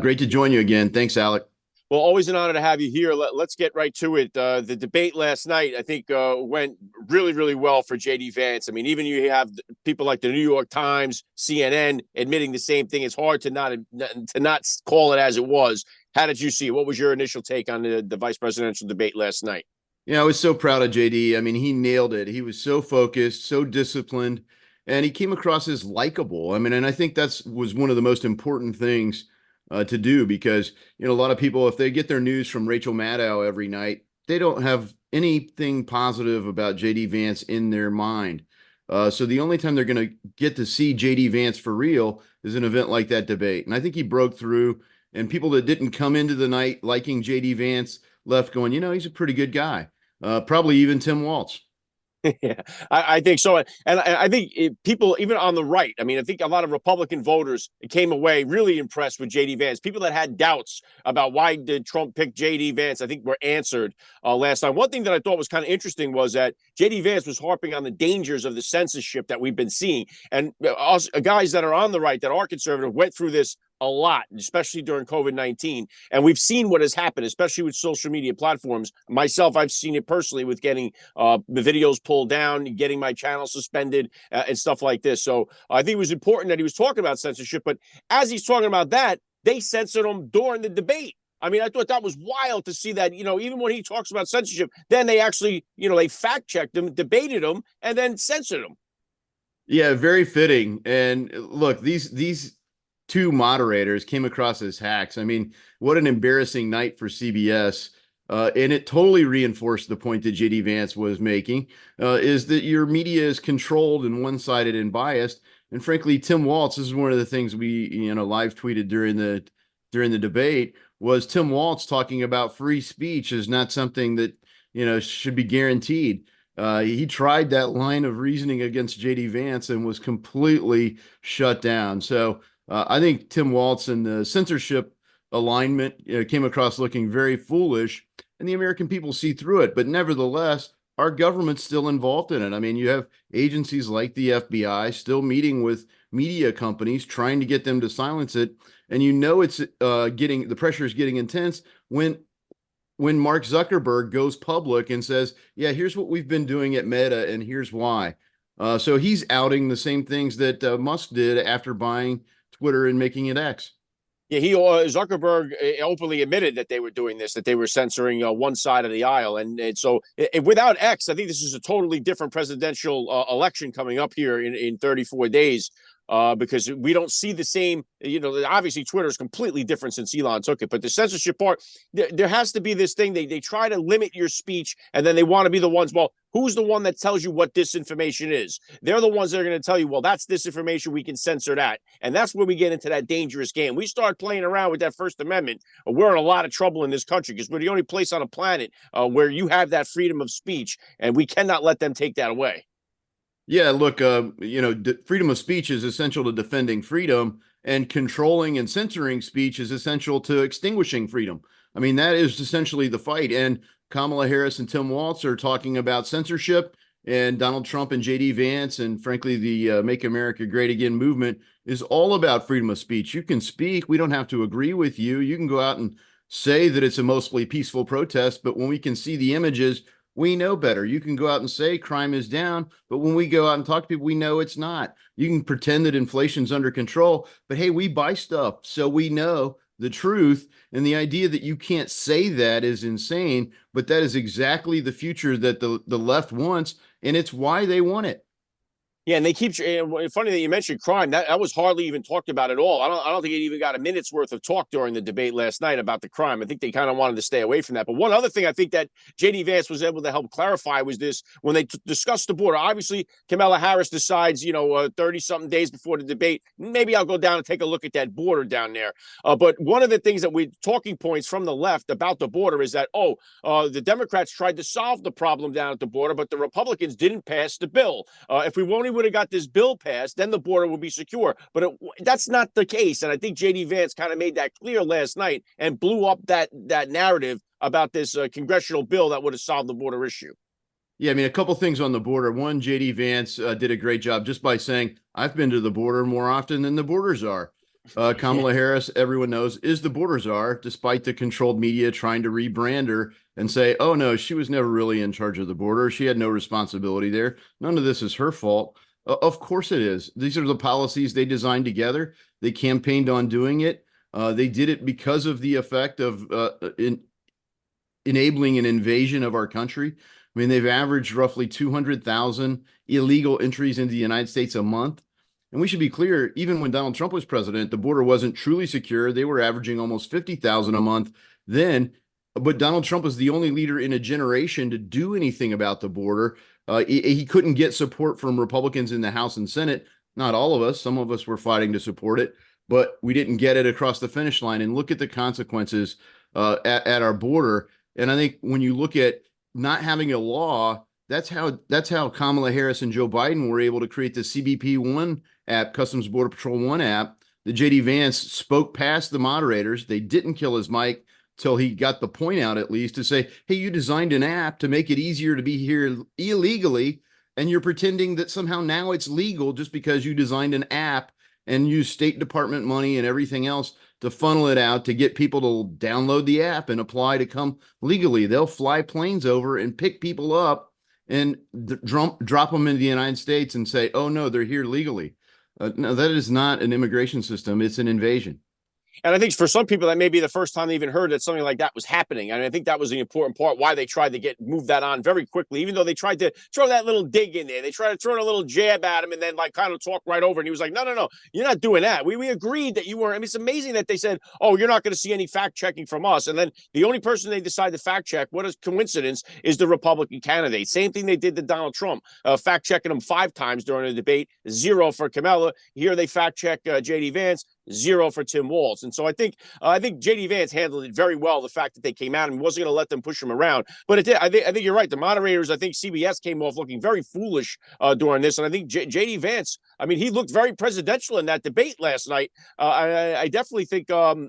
Great to join you again. Thanks, Alec. Well, always an honor to have you here. Let's get right to it. The debate last night, I think, went really, really well for J.D. Vance. I mean, even you have people like the New York Times, CNN admitting the same thing. It's hard to not call it as it was. How did you see it? What was your initial take on the vice presidential debate last night? Yeah, I was so proud of J.D. I mean, he nailed it. He was so focused, so disciplined, and he came across as likable. I mean, and I think was one of the most important things to do, because, a lot of people, if they get their news from Rachel Maddow every night, they don't have anything positive about J.D. Vance in their mind. So the only time they're going to get to see J.D. Vance for real is an event like that debate. And I think he broke through, and people that didn't come into the night liking J.D. Vance left going, he's a pretty good guy. Probably even Tim Walz. Yeah, I think so. And I think people, even on the right, I mean, I think a lot of Republican voters came away really impressed with J.D. Vance. People that had doubts about why did Trump pick J.D. Vance, I think were answered last night. One thing that I thought was kind of interesting was that J.D. Vance was harping on the dangers of the censorship that we've been seeing. And us guys that are on the right, that are conservative, went through this a lot, especially during COVID-19. And we've seen what has happened, especially with social media platforms. Myself, I've seen it personally with getting the videos pulled down, getting my channel suspended, and stuff like this. So I think it was important that he was talking about censorship. But as he's talking about that, they censored him during the debate. I mean, I thought that was wild to see that, even when he talks about censorship, then they actually, they fact-checked him, debated him, and then censored him. Yeah, very fitting. And look, these two moderators came across as hacks. I mean, what an embarrassing night for CBS. And it totally reinforced the point that J.D. Vance was making, is that your media is controlled and one-sided and biased. And frankly, Tim Walz, this is one of the things we, live tweeted during the debate, was Tim Walz talking about free speech is not something that, should be guaranteed. He tried that line of reasoning against J.D. Vance and was completely shut down. So I think Tim Walz and the censorship alignment came across looking very foolish, and the American people see through it. But nevertheless, our government's still involved in it. I mean, you have agencies like the FBI still meeting with media companies, trying to get them to silence it. And it's the pressure is getting intense when Mark Zuckerberg goes public and says, yeah, here's what we've been doing at Meta, and here's why. So he's outing the same things that Musk did after buying Twitter and making it X. Yeah, Zuckerberg openly admitted that they were doing this, that they were censoring one side of the aisle, and so without X, I think this is a totally different presidential election coming up here in 34 days. Because we don't see the same, obviously Twitter is completely different since Elon took it, but the censorship part, there has to be this thing. They try to limit your speech, and then they want to be the ones, well, who's the one that tells you what disinformation is? They're the ones that are going to tell you, well, that's disinformation, we can censor that. And that's where we get into that dangerous game. We start playing around with that First Amendment, we're in a lot of trouble in this country because we're the only place on a planet where you have that freedom of speech, and we cannot let them take that away. Yeah, look, freedom of speech is essential to defending freedom, and controlling and censoring speech is essential to extinguishing freedom. I mean, that is essentially the fight. And Kamala Harris and Tim Walz are talking about censorship, and Donald Trump and JD Vance, and frankly, the Make America Great Again movement is all about freedom of speech. You can speak. We don't have to agree with you. You can go out and say that it's a mostly peaceful protest, but when we can see the images, we know better. You can go out and say crime is down, but when we go out and talk to people, we know it's not. You can pretend that inflation's under control, but hey, we buy stuff, so we know the truth. And the idea that you can't say that is insane, but that is exactly the future that the left wants, and it's why they want it. Yeah, and they keep. Funny that you mentioned crime. That was hardly even talked about at all. I don't think it even got a minute's worth of talk during the debate last night about the crime. I think they kind of wanted to stay away from that. But one other thing I think that JD Vance was able to help clarify was this: when they discussed the border. Obviously, Kamala Harris decides, 30-something days before the debate, maybe I'll go down and take a look at that border down there. But one of the things that talking points from the left about the border is that the Democrats tried to solve the problem down at the border, but the Republicans didn't pass the bill. If we only would have got this bill passed, then the border would be secure. But that's not the case. And I think JD Vance kind of made that clear last night and blew up that narrative about this congressional bill that would have solved the border issue. Yeah, I mean, a couple things on the border. One, JD Vance did a great job just by saying, I've been to the border more often than the border czar. Kamala Harris, everyone knows, is the border czar, despite the controlled media trying to rebrand her and say, oh, no, she was never really in charge of the border. She had no responsibility there. None of this is her fault. Of course it is. These are the policies they designed together. They campaigned on doing it. They did it because of the effect of enabling an invasion of our country. I mean, they've averaged roughly 200,000 illegal entries into the United States a month. And we should be clear, even when Donald Trump was president, the border wasn't truly secure. They were averaging almost 50,000 a month then. But Donald Trump was the only leader in a generation to do anything about the border. He couldn't get support from Republicans in the House and Senate. Not all of us. Some of us were fighting to support it, but we didn't get it across the finish line. And look at the consequences at our border. And I think when you look at not having a law, that's how Kamala Harris and Joe Biden were able to create the CBP One app, Customs Border Patrol One app. The JD Vance spoke past the moderators. They didn't kill his mic till he got the point out, at least, to say, hey, you designed an app to make it easier to be here illegally, and you're pretending that somehow now it's legal just because you designed an app and use State Department money and everything else to funnel it out to get people to download the app and apply to come legally. They'll fly planes over and pick people up and drop them into the United States and say, oh, no, they're here legally. No, that is not an immigration system. It's an invasion. And I think for some people, that may be the first time they even heard that something like that was happening. And I think that was the important part, why they tried to move that on very quickly, even though they tried to throw that little dig in there. They tried to throw a little jab at him and then kind of talk right over. And he was like, no, you're not doing that. We agreed that you weren't. I mean, it's amazing that they said, oh, you're not going to see any fact checking from us. And then the only person they decide to fact check, what a coincidence, is the Republican candidate. Same thing they did to Donald Trump, fact checking him 5 times during the debate, 0 for Kamala. Here they fact check JD Vance, 0 for Tim Walz. And so I think JD Vance handled it very well, the fact that they came out and wasn't going to let them push him around. But it did. I think you're right. The moderators, I think CBS came off looking very foolish during this. And I think JD Vance, I mean, he looked very presidential in that debate last night. I definitely think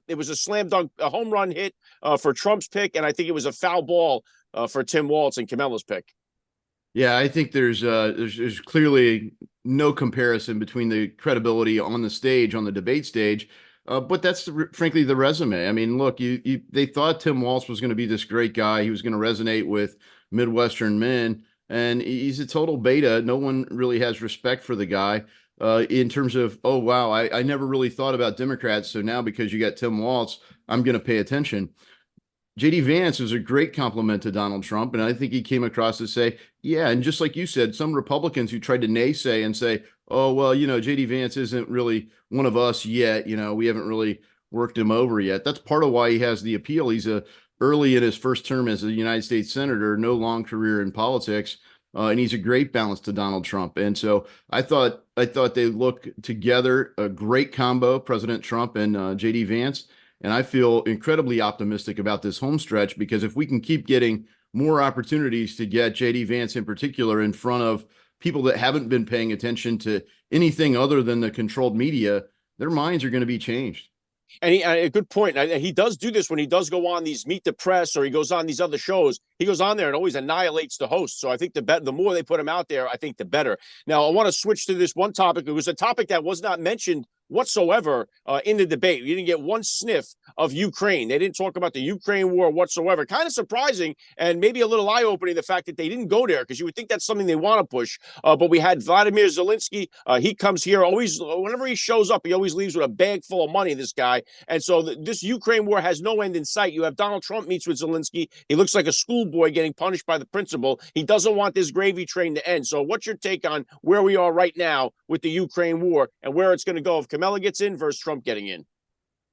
it was a slam dunk, a home run hit for Trump's pick. And I think it was a foul ball for Tim Walz and Kamala's pick. Yeah, I think there's clearly no comparison between the credibility on the stage, on the debate stage, but that's frankly the resume. I mean, look, they thought Tim Walz was going to be this great guy. He was going to resonate with Midwestern men, and he's a total beta. No one really has respect for the guy in terms of, oh, wow, I never really thought about Democrats. So now because you got Tim Walz, I'm going to pay attention. J.D. Vance was a great compliment to Donald Trump, and I think he came across to say, yeah, and just like you said, some Republicans who tried to naysay and say, oh, well, J.D. Vance isn't really one of us yet. We haven't really worked him over yet. That's part of why he has the appeal. He's early in his first term as a United States senator, no long career in politics, and he's a great balance to Donald Trump. And so I thought they look together, a great combo, President Trump and J.D. Vance. And I feel incredibly optimistic about this home stretch, because if we can keep getting more opportunities to get J.D. Vance in particular in front of people that haven't been paying attention to anything other than the controlled media, their minds are going to be changed. And a good point. And he does do this when he does go on these Meet the Press, or he goes on these other shows. He goes on there and always annihilates the host. So I think the more they put him out there, I think the better. Now, I want to switch to this one topic. It was a topic that was not mentioned whatsoever in the debate. You didn't get one sniff of Ukraine. They didn't talk about the Ukraine war whatsoever. Kind of surprising, and maybe a little eye-opening, the fact that they didn't go there, because you would think that's something they want to push. But we had Vladimir Zelensky. He comes here always, whenever he shows up, he always leaves with a bag full of money, this guy. And so this Ukraine war has no end in sight. You have Donald Trump meets with Zelensky. He looks like a schoolboy getting punished by the principal. He doesn't want this gravy train to end. So what's your take on where we are right now with the Ukraine war and where it's going to go if Kamala gets in versus Trump getting in?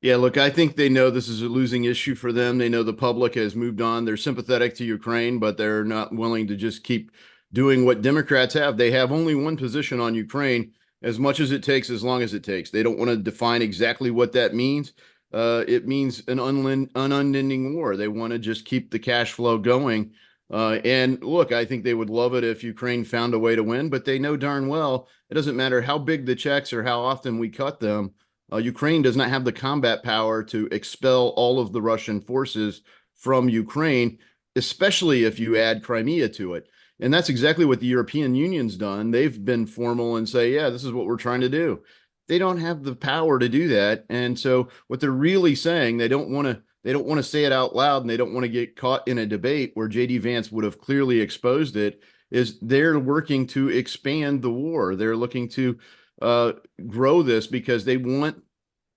Yeah, look, I think they know this is a losing issue for them. They know the public has moved on. They're sympathetic to Ukraine, but they're not willing to just keep doing what Democrats have. They have only one position on Ukraine: as much as it takes, as long as it takes. They don't want to define exactly what that means. It means an unending war. They want to just keep the cash flow going. And look, I think they would love it if Ukraine found a way to win, but they know darn well it doesn't matter how big the checks or how often we cut them. Ukraine does not have the combat power to expel all of the Russian forces from Ukraine, especially if you add Crimea to it. And that's exactly what the European Union's done. They've been formal and say, yeah, this is what we're trying to do. They don't have the power to do that. And so what they're really saying, they don't want to say it out loud, and they don't want to get caught in a debate where J.D. Vance would have clearly exposed it, is they're working to expand the war. They're looking to grow this because they want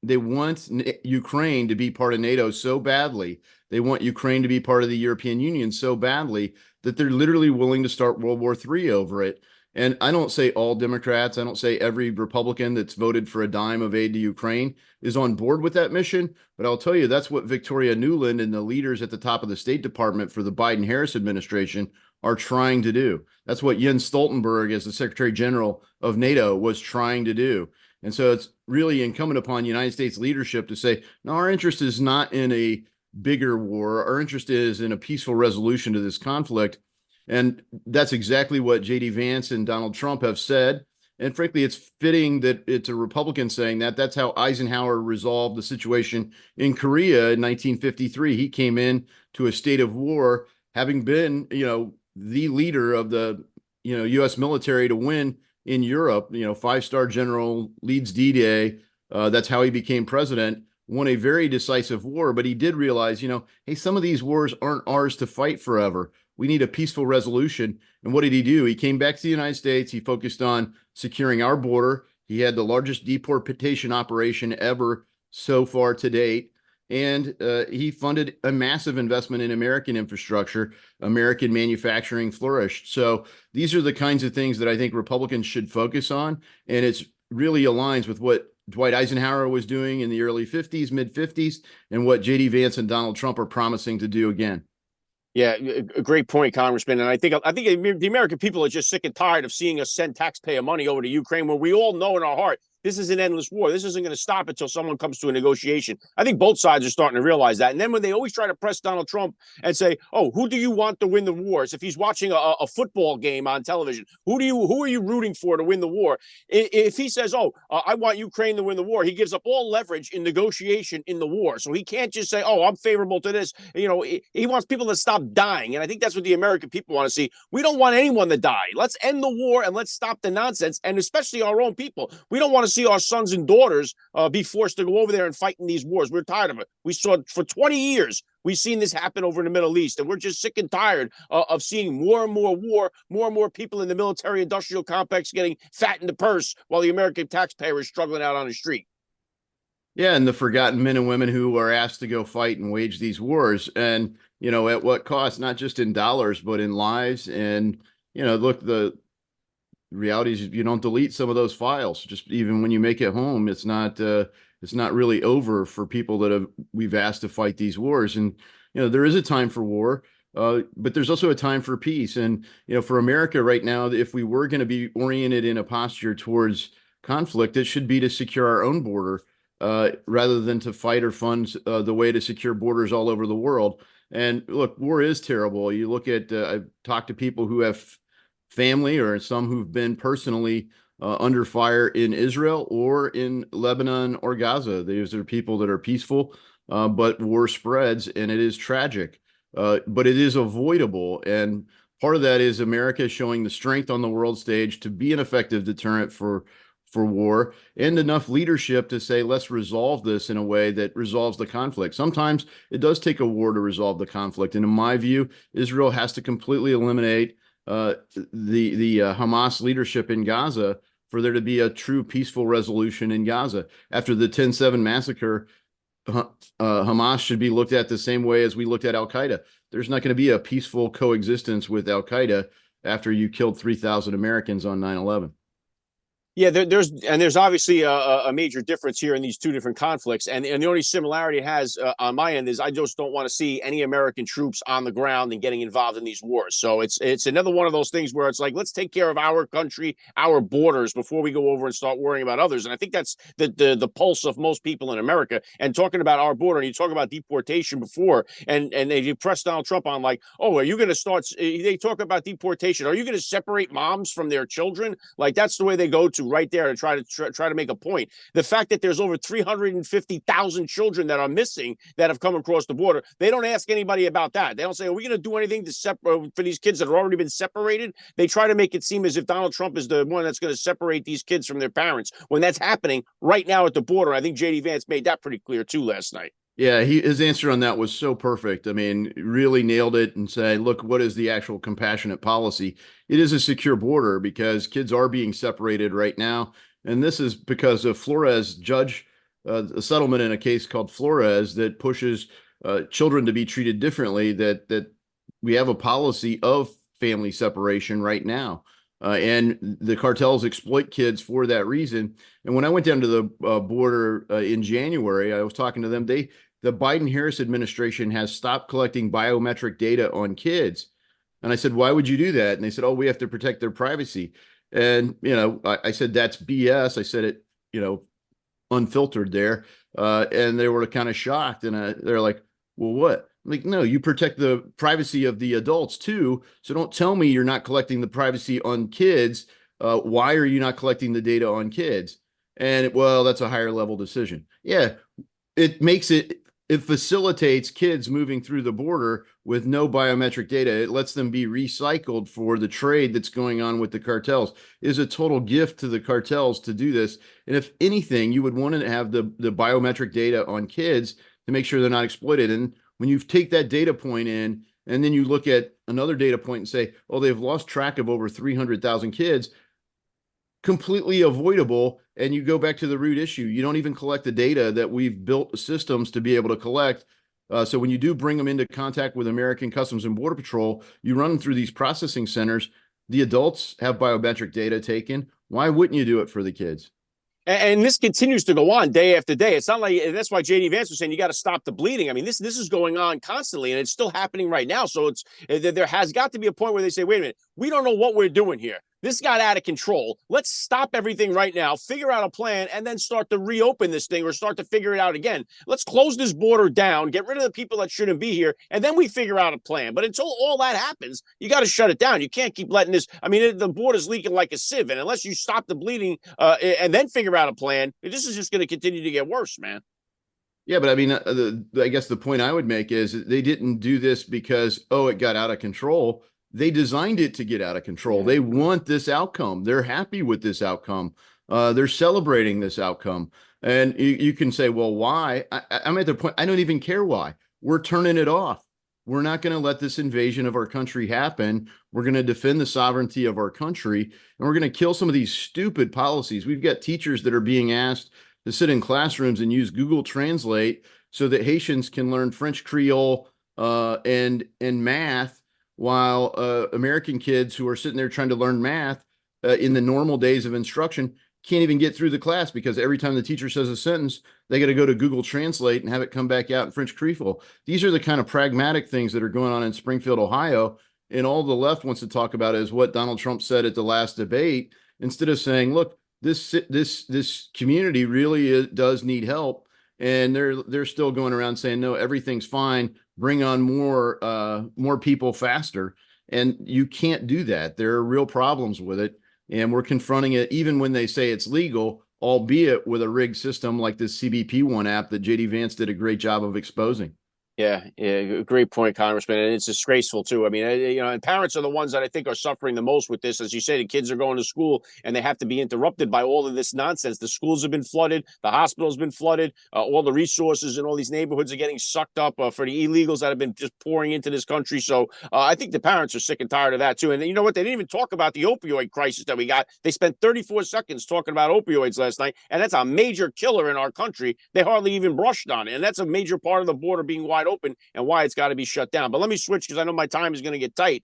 Ukraine to be part of NATO so badly. They want Ukraine to be part of the European Union so badly that they're literally willing to start World War III over it. And I don't say all Democrats, I don't say every Republican that's voted for a dime of aid to Ukraine is on board with that mission, but I'll tell you, that's what Victoria Nuland and the leaders at the top of the State Department for the Biden-Harris administration are trying to do. That's what Jens Stoltenberg, as the Secretary General of NATO, was trying to do. And so it's really incumbent upon United States leadership to say, no, our interest is not in a bigger war. Our interest is in a peaceful resolution to this conflict. And that's exactly what J.D. Vance and Donald Trump have said. And frankly, it's fitting that it's a Republican saying that. That's how Eisenhower resolved the situation in Korea in 1953. He came in to a state of war, having been, the leader of the, U.S. military to win in Europe. Five-star general, leads D-Day. That's how he became president. Won a very decisive war, but he did realize, hey, some of these wars aren't ours to fight forever. We need a peaceful resolution. And what did he do? He came back to the United States. He focused on securing our border. He had the largest deportation operation ever so far to date. And he funded a massive investment in American infrastructure. American manufacturing flourished. So these are the kinds of things that I think Republicans should focus on. And it's really aligns with what Dwight Eisenhower was doing in the early 50s, mid 50s, and what J.D. Vance and Donald Trump are promising to do again. Yeah, a great point, Congressman. And I think the American people are just sick and tired of seeing us send taxpayer money over to Ukraine, where we all know in our heart this is an endless war. This isn't going to stop until someone comes to a negotiation. I think both sides are starting to realize that. And then when they always try to press Donald Trump and say, oh, who do you want to win the wars? If he's watching a football game on television, who are you rooting for to win the war? If he says, I want Ukraine to win the war, he gives up all leverage in negotiation in the war. So he can't just say, I'm favorable to this. He wants people to stop dying. And I think that's what the American people want to see. We don't want anyone to die. Let's end the war and let's stop the nonsense. And especially our own people. We don't want to see our sons and daughters be forced to go over there and fight in these wars. We're tired of it. We saw for 20 years We've seen this happen over in the Middle East, and we're just sick and tired of seeing more and more war, more and more people in the military-industrial complex getting fat in the purse while the American taxpayer is struggling out on the street. Yeah, and the forgotten men and women who are asked to go fight and wage these wars, and at what cost? Not just in dollars, but in lives. And look, the reality is you don't delete some of those files. Just even when you make it home, it's not really over for people that we've asked to fight these wars. And there is a time for war, but there's also a time for peace. And for America right now, if we were going to be oriented in a posture towards conflict, it should be to secure our own border. Rather than to fight or fund the way to secure borders all over the world. And look, war is terrible. You look at, I've talked to people who have family or some who've been personally under fire in Israel or in Lebanon or Gaza. These are people that are peaceful, but war spreads, and it is tragic. But it is avoidable. And part of that is America showing the strength on the world stage to be an effective deterrent for war, and enough leadership to say, let's resolve this in a way that resolves the conflict. Sometimes it does take a war to resolve the conflict. And in my view, Israel has to completely eliminate the Hamas leadership in Gaza for there to be a true peaceful resolution in Gaza. After the 10/7 massacre, Hamas should be looked at the same way as we looked at Al-Qaeda. There's not going to be a peaceful coexistence with Al-Qaeda after you killed 3,000 Americans on 9/11. Yeah, there's obviously a major difference here in these two different conflicts, and the only similarity it has on my end is I just don't want to see any American troops on the ground and getting involved in these wars. So it's another one of those things where it's like, let's take care of our country, our borders before we go over and start worrying about others. And I think that's the pulse of most people in America. And talking about our border, and you talk about deportation before, and they press Donald Trump on like, oh, are you going to start? They talk about deportation. Are you going to separate moms from their children? Like that's the way they go to right there to try to make a point. The fact that there's over 350,000 children that are missing that have come across the border, they don't ask anybody about that. They don't say, are we going to do anything to separate for these kids that have already been separated? They try to make it seem as if Donald Trump is the one that's going to separate these kids from their parents when that's happening right now at the border. I think J.D. Vance made that pretty clear too last night. Yeah, his answer on that was so perfect. I mean, really nailed it and said, look, what is the actual compassionate policy? It is a secure border because kids are being separated right now. And this is because of Flores judge, a settlement in a case called Flores that pushes children to be treated differently, that we have a policy of family separation right now. And the cartels exploit kids for that reason. And when I went down to the border in January, I was talking to them. The Biden-Harris administration has stopped collecting biometric data on kids. And I said, why would you do that? And they said, oh, we have to protect their privacy. And, I said, that's BS. I said it, unfiltered there. And they were kind of shocked. And they're like, well, what? I'm like, no, you protect the privacy of the adults too. So don't tell me you're not collecting the privacy on kids. Why are you not collecting the data on kids? And well, that's a higher level decision. Yeah, it facilitates kids moving through the border with no biometric data. It lets them be recycled for the trade that's going on with the cartels. It is a total gift to the cartels to do this. And if anything, you would want to have the biometric data on kids to make sure they're not exploited. And when you take that data point in, and then you look at another data point and say, oh, they've lost track of over 300,000 kids, completely avoidable. And you go back to the root issue. You don't even collect the data that we've built systems to be able to collect. So when you do bring them into contact with American Customs and Border Patrol, you run them through these processing centers. The adults have biometric data taken. Why wouldn't you do it for the kids? And this continues to go on day after day. It's not like, that's why J.D. Vance was saying you got to stop the bleeding. I mean, this is going on constantly, and it's still happening right now. So there has got to be a point where they say, wait a minute, we don't know what we're doing here. This got out of control. Let's stop everything right now, figure out a plan, and then start to reopen this thing or start to figure it out again. Let's close this border down, get rid of the people that shouldn't be here, and then we figure out a plan. But until all that happens, you got to shut it down. You can't keep letting this. I mean, the border's leaking like a sieve, and unless you stop the bleeding and then figure out a plan, this is just going to continue to get worse, man. Yeah, but I mean, I guess the point I would make is they didn't do this because, oh, it got out of control. They designed it to get out of control. Yeah. They want this outcome. They're happy with this outcome. They're celebrating this outcome. And you can say, well, why? I'm at the point, I don't even care why. we're turning it off. We're not going to let this invasion of our country happen. We're going to defend the sovereignty of our country, and we're going to kill some of these stupid policies. We've got teachers that are being asked to sit in classrooms and use Google Translate so that Haitians can learn French Creole and math, while American kids who are sitting there trying to learn math in the normal days of instruction can't even get through the class because every time the teacher says a sentence, they got to go to Google Translate and have it come back out in French Creole. These are the kind of pragmatic things that are going on in Springfield, Ohio. And all the left wants to talk about is what Donald Trump said at the last debate, instead of saying, look, this community really does need help. And they're still going around saying, no, everything's fine. Bring on more people faster. And you can't do that. There are real problems with it. And we're confronting it even when they say it's legal, albeit with a rigged system like this CBP1 app that JD Vance did a great job of exposing. Yeah, great point, Congressman. And it's disgraceful, too. I mean, and parents are the ones that I think are suffering the most with this. As you say, the kids are going to school and they have to be interrupted by all of this nonsense. The schools have been flooded. The hospital's been flooded. All the resources in all these neighborhoods are getting sucked up for the illegals that have been just pouring into this country. So I think the parents are sick and tired of that, too. And you know what? They didn't even talk about the opioid crisis that we got. They spent 34 seconds talking about opioids last night. And that's a major killer in our country. They hardly even brushed on it. And that's a major part of the border being wide open and why it's got to be shut down. But let me switch because I know my time is going to get tight.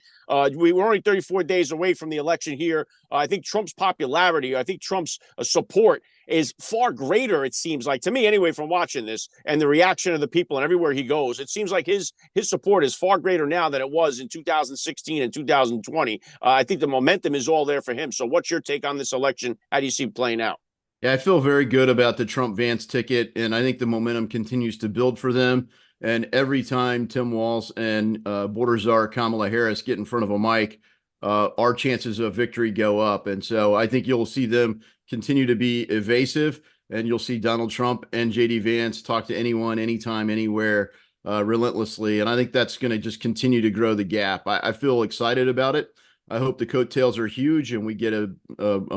We were only 34 days away from the election here. I think Trump's popularity, I think Trump's support is far greater, it seems like, to me anyway, from watching this and the reaction of the people and everywhere he goes. It seems like his support is far greater now than it was in 2016 and 2020. I think the momentum is all there for him. So what's your take on this election? How do you see it playing out? Yeah, I feel very good about the Trump-Vance ticket, and I think the momentum continues to build for them. And every time Tim Walz and border czar Kamala Harris get in front of a mic, our chances of victory go up. And so I think you'll see them continue to be evasive, and you'll see Donald Trump and JD Vance talk to anyone, anytime, anywhere, relentlessly. And I think that's going to just continue to grow the gap. I feel excited about it. I hope the coattails are huge and we get a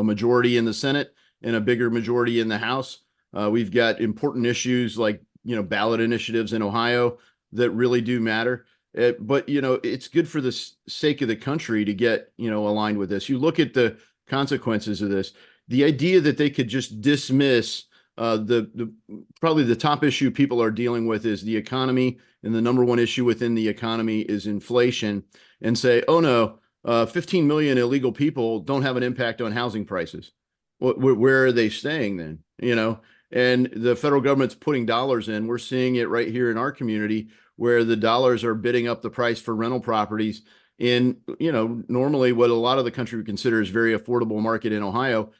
majority in the Senate and a bigger majority in the House. We've got important issues like ballot initiatives in Ohio that really do matter. But, it's good for the sake of the country to get, aligned with this. You look at the consequences of this, the idea that they could just dismiss probably the top issue people are dealing with is the economy. And the number one issue within the economy is inflation, and say, oh no, 15 million illegal people don't have an impact on housing prices. Where are they staying then? And the federal government's putting dollars in. We're seeing it right here in our community where the dollars are bidding up the price for rental properties in, normally what a lot of the country would consider is very affordable market in Ohio.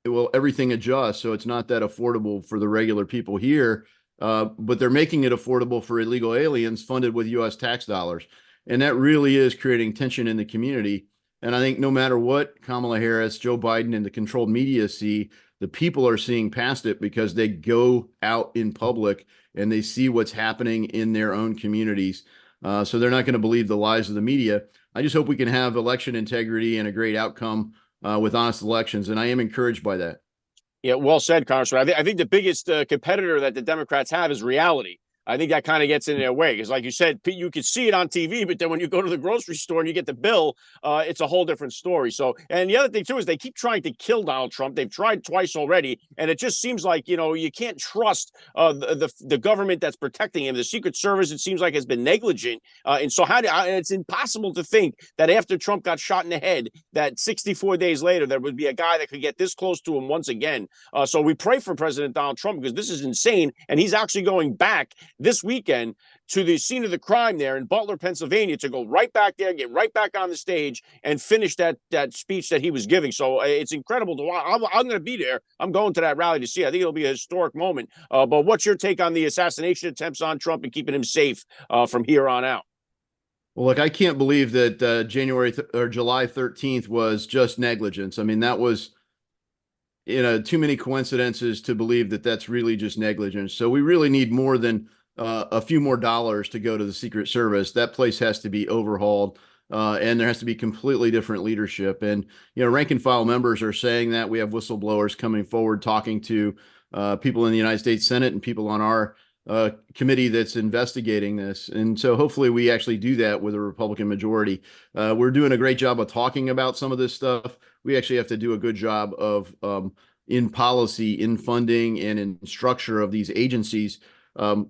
Well, everything adjusts, so it's not that affordable for the regular people here, but they're making it affordable for illegal aliens funded with U.S. tax dollars. And that really is creating tension in the community. And I think no matter what Kamala Harris, Joe Biden, and the controlled media see, the people are seeing past it because they go out in public and they see what's happening in their own communities. So they're not going to believe the lies of the media. I just hope we can have election integrity and a great outcome with honest elections. And I am encouraged by that. Yeah, well said, Congressman. I think the biggest competitor that the Democrats have is reality. I think that kind of gets in their way because, like you said, you could see it on TV, but then when you go to the grocery store and you get the bill, it's a whole different story. So, and the other thing, too, is they keep trying to kill Donald Trump. They've tried twice already, and it just seems like, you can't trust the government that's protecting him. The Secret Service, it seems like, has been negligent. And so it's impossible to think that after Trump got shot in the head, that 64 days later, there would be a guy that could get this close to him once again. So we pray for President Donald Trump because this is insane, and he's actually going back this weekend to the scene of the crime there in Butler, Pennsylvania, to go right back there, get right back on the stage and finish that speech that he was giving. So it's incredible to watch. I'm going to be there. I'm going to that rally to see. I think it'll be a historic moment. But what's your take on the assassination attempts on Trump and keeping him safe from here on out? Well, look, I can't believe that July 13th was just negligence. I mean, that was too many coincidences to believe that that's really just negligence. So we really need more than a few more dollars to go to the Secret Service. That place has to be overhauled, and there has to be completely different leadership. And, rank and file members are saying that. We have whistleblowers coming forward talking to people in the United States Senate and people on our committee that's investigating this. And so hopefully we actually do that with a Republican majority. We're doing a great job of talking about some of this stuff. We actually have to do a good job of in policy, in funding, and in structure of these agencies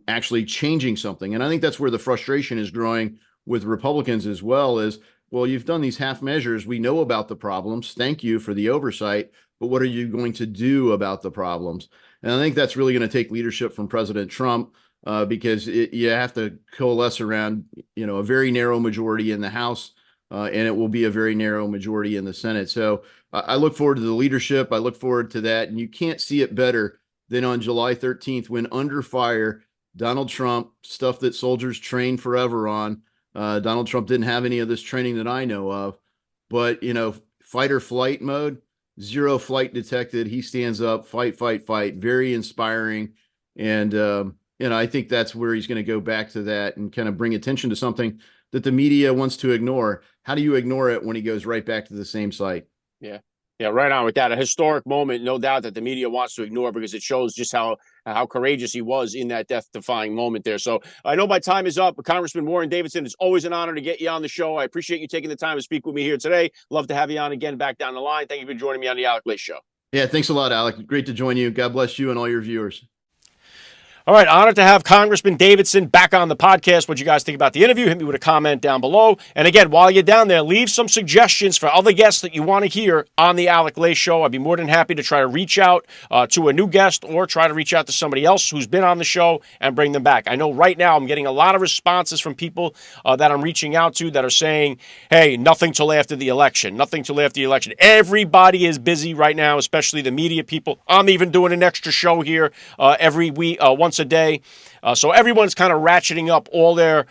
actually changing something. And I think that's where the frustration is growing with Republicans as well is, well, you've done these half measures. We know about the problems. Thank you for the oversight. But what are you going to do about the problems? And I think that's really going to take leadership from President Trump because you have to coalesce around, a very narrow majority in the House, and it will be a very narrow majority in the Senate. So I look forward to the leadership. I look forward to that. And you can't see it better than on July 13th when under fire, Donald Trump, stuff that soldiers train forever on. Donald Trump didn't have any of this training that I know of. But, fight or flight mode. Zero flight detected. He stands up, fight, fight, fight. Very inspiring. And, I think that's where he's going to go back to that and kind of bring attention to something that the media wants to ignore. How do you ignore it when he goes right back to the same site? Yeah. Yeah, right on with that. A historic moment, no doubt, that the media wants to ignore because it shows just how courageous he was in that death-defying moment there. So I know my time is up. Congressman Warren Davidson, it's always an honor to get you on the show. I appreciate you taking the time to speak with me here today. Love to have you on again back down the line. Thank you for joining me on the Alec Lace Show. Yeah, thanks a lot, Alec. Great to join you. God bless you and all your viewers. All right, honored to have Congressman Davidson back on the podcast. What you guys think about the interview? Hit me with a comment down below. And again, while you're down there, leave some suggestions for other guests that you want to hear on the Alec Lace Show. I'd be more than happy to try to reach out to a new guest or try to reach out to somebody else who's been on the show and bring them back. I know right now I'm getting a lot of responses from people that I'm reaching out to that are saying, hey, nothing till after the election, nothing till after the election. Everybody is busy right now, especially the media people. I'm even doing an extra show here every week, once a day. So everyone's kind of ratcheting up all their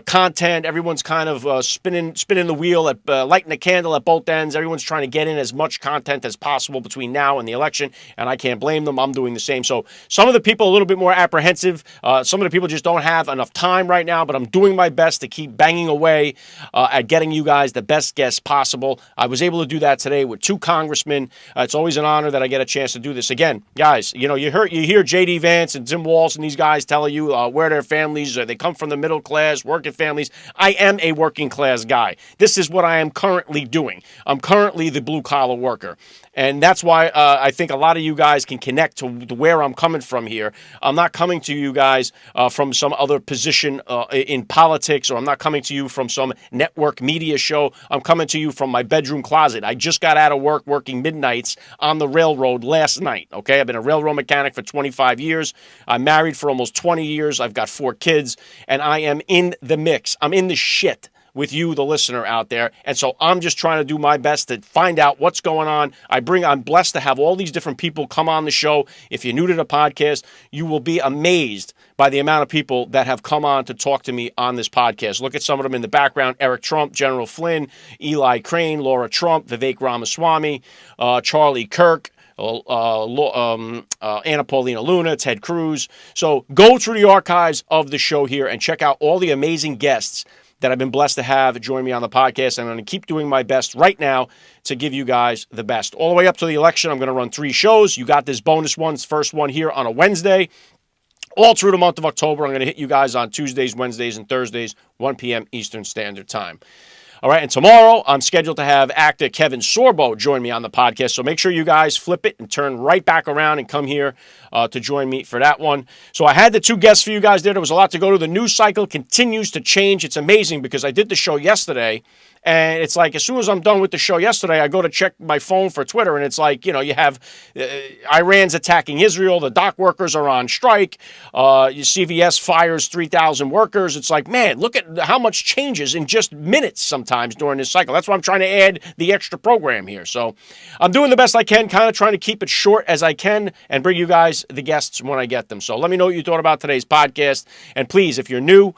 content. Everyone's kind of spinning the wheel, at lighting the candle at both ends. Everyone's trying to get in as much content as possible between now and the election, and I can't blame them. I'm doing the same. So some of the people a little bit more apprehensive. Some of the people just don't have enough time right now, but I'm doing my best to keep banging away at getting you guys the best guests possible. I was able to do that today with 2 congressmen. It's always an honor that I get a chance to do this. Again, guys, you hear J.D. Vance and Tim Walz and these guys telling you where their families are. They come from the middle class, working families. I am a working class guy. This is what I am currently doing. I'm currently the blue collar worker. And that's why I think a lot of you guys can connect to where I'm coming from here. I'm not coming to you guys from some other position in politics, or I'm not coming to you from some network media show. I'm coming to you from my bedroom closet. I just got out of work working midnights on the railroad last night. Okay, I've been a railroad mechanic for 25 years. I'm married for almost 20 years. I've got 4 kids, and I am in the mix. I'm in the shit with you, the listener out there. And so I'm just trying to do my best to find out what's going on. I'm blessed to have all these different people come on the show. If you're new to the podcast, you will be amazed by the amount of people that have come on to talk to me on this podcast. Look at some of them in the background: Eric Trump, General Flynn, Eli Crane, Laura Trump, Vivek Ramaswamy, Charlie Kirk, Anna Paulina Luna, Ted Cruz. So go through the archives of the show here and check out all the amazing guests that I've been blessed to have join me on the podcast. I'm going to keep doing my best right now to give you guys the best. All the way up to the election, I'm going to run 3 shows. You got this bonus one, first one here on a Wednesday. All through the month of October, I'm going to hit you guys on Tuesdays, Wednesdays, and Thursdays, 1 p.m. Eastern Standard Time. All right, and tomorrow I'm scheduled to have actor Kevin Sorbo join me on the podcast, so make sure you guys flip it and turn right back around and come here to join me for that one. So I had the 2 guests for you guys there. There was a lot to go to. The news cycle continues to change. It's amazing because I did the show yesterday, and it's like as soon as I'm done with the show yesterday, I go to check my phone for Twitter, and it's like, you have Iran's attacking Israel. The dock workers are on strike. CVS fires 3,000 workers. It's like, man, look at how much changes in just minutes sometimes during this cycle. That's why I'm trying to add the extra program here. So I'm doing the best I can, kind of trying to keep it short as I can and bring you guys the guests when I get them. So let me know what you thought about today's podcast. And please, if you're new,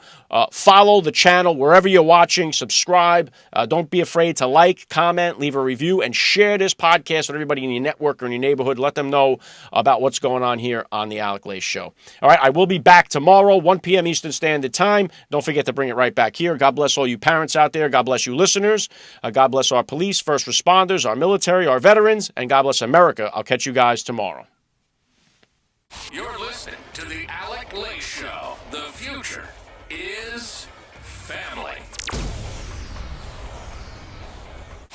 follow the channel wherever you're watching, subscribe. Don't be afraid to like, comment, leave a review, and share this podcast with everybody in your network or in your neighborhood. Let them know about what's going on here on the Alec Lace Show. All right, I will be back tomorrow, 1 p.m. Eastern Standard Time. Don't forget to bring it right back here. God bless all you parents out there. God bless you listeners. God bless our police, first responders, our military, our veterans, and God bless America. I'll catch you guys tomorrow. You're listening listening to the Alec Lake Show. The future is family.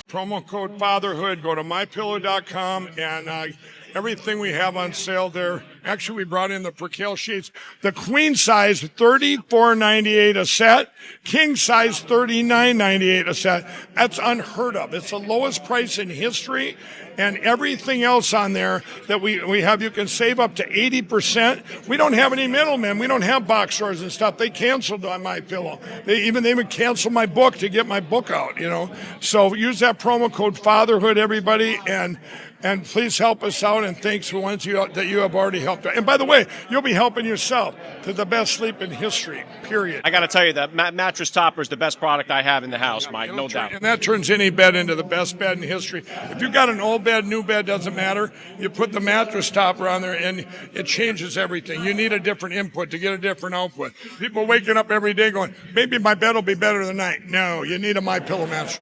Promo code FATHERHOOD. Go to mypillow.com and everything we have on sale there. Actually, we brought in the percale sheets. The queen size, $34.98 a set. King size, $39.98 a set. That's unheard of. It's the lowest price in history. And everything else on there that we have, you can save up to 80%. We don't have any middlemen. We don't have box stores and stuff. They canceled on MyPillow. They even canceled my book to get my book out, you know. So use that promo code FATHERHOOD, everybody, and please help us out, and thanks for ones that you have already helped. And by the way, you'll be helping yourself to the best sleep in history, period. I got to tell you, that mattress topper is the best product I have in the house, Mike, no doubt. And that turns any bed into the best bed in history. If you've got an old bed, new bed, doesn't matter. You put the mattress topper on there, and it changes everything. You need a different input to get a different output. People waking up every day going, maybe my bed will be better tonight. No, you need a MyPillow mattress.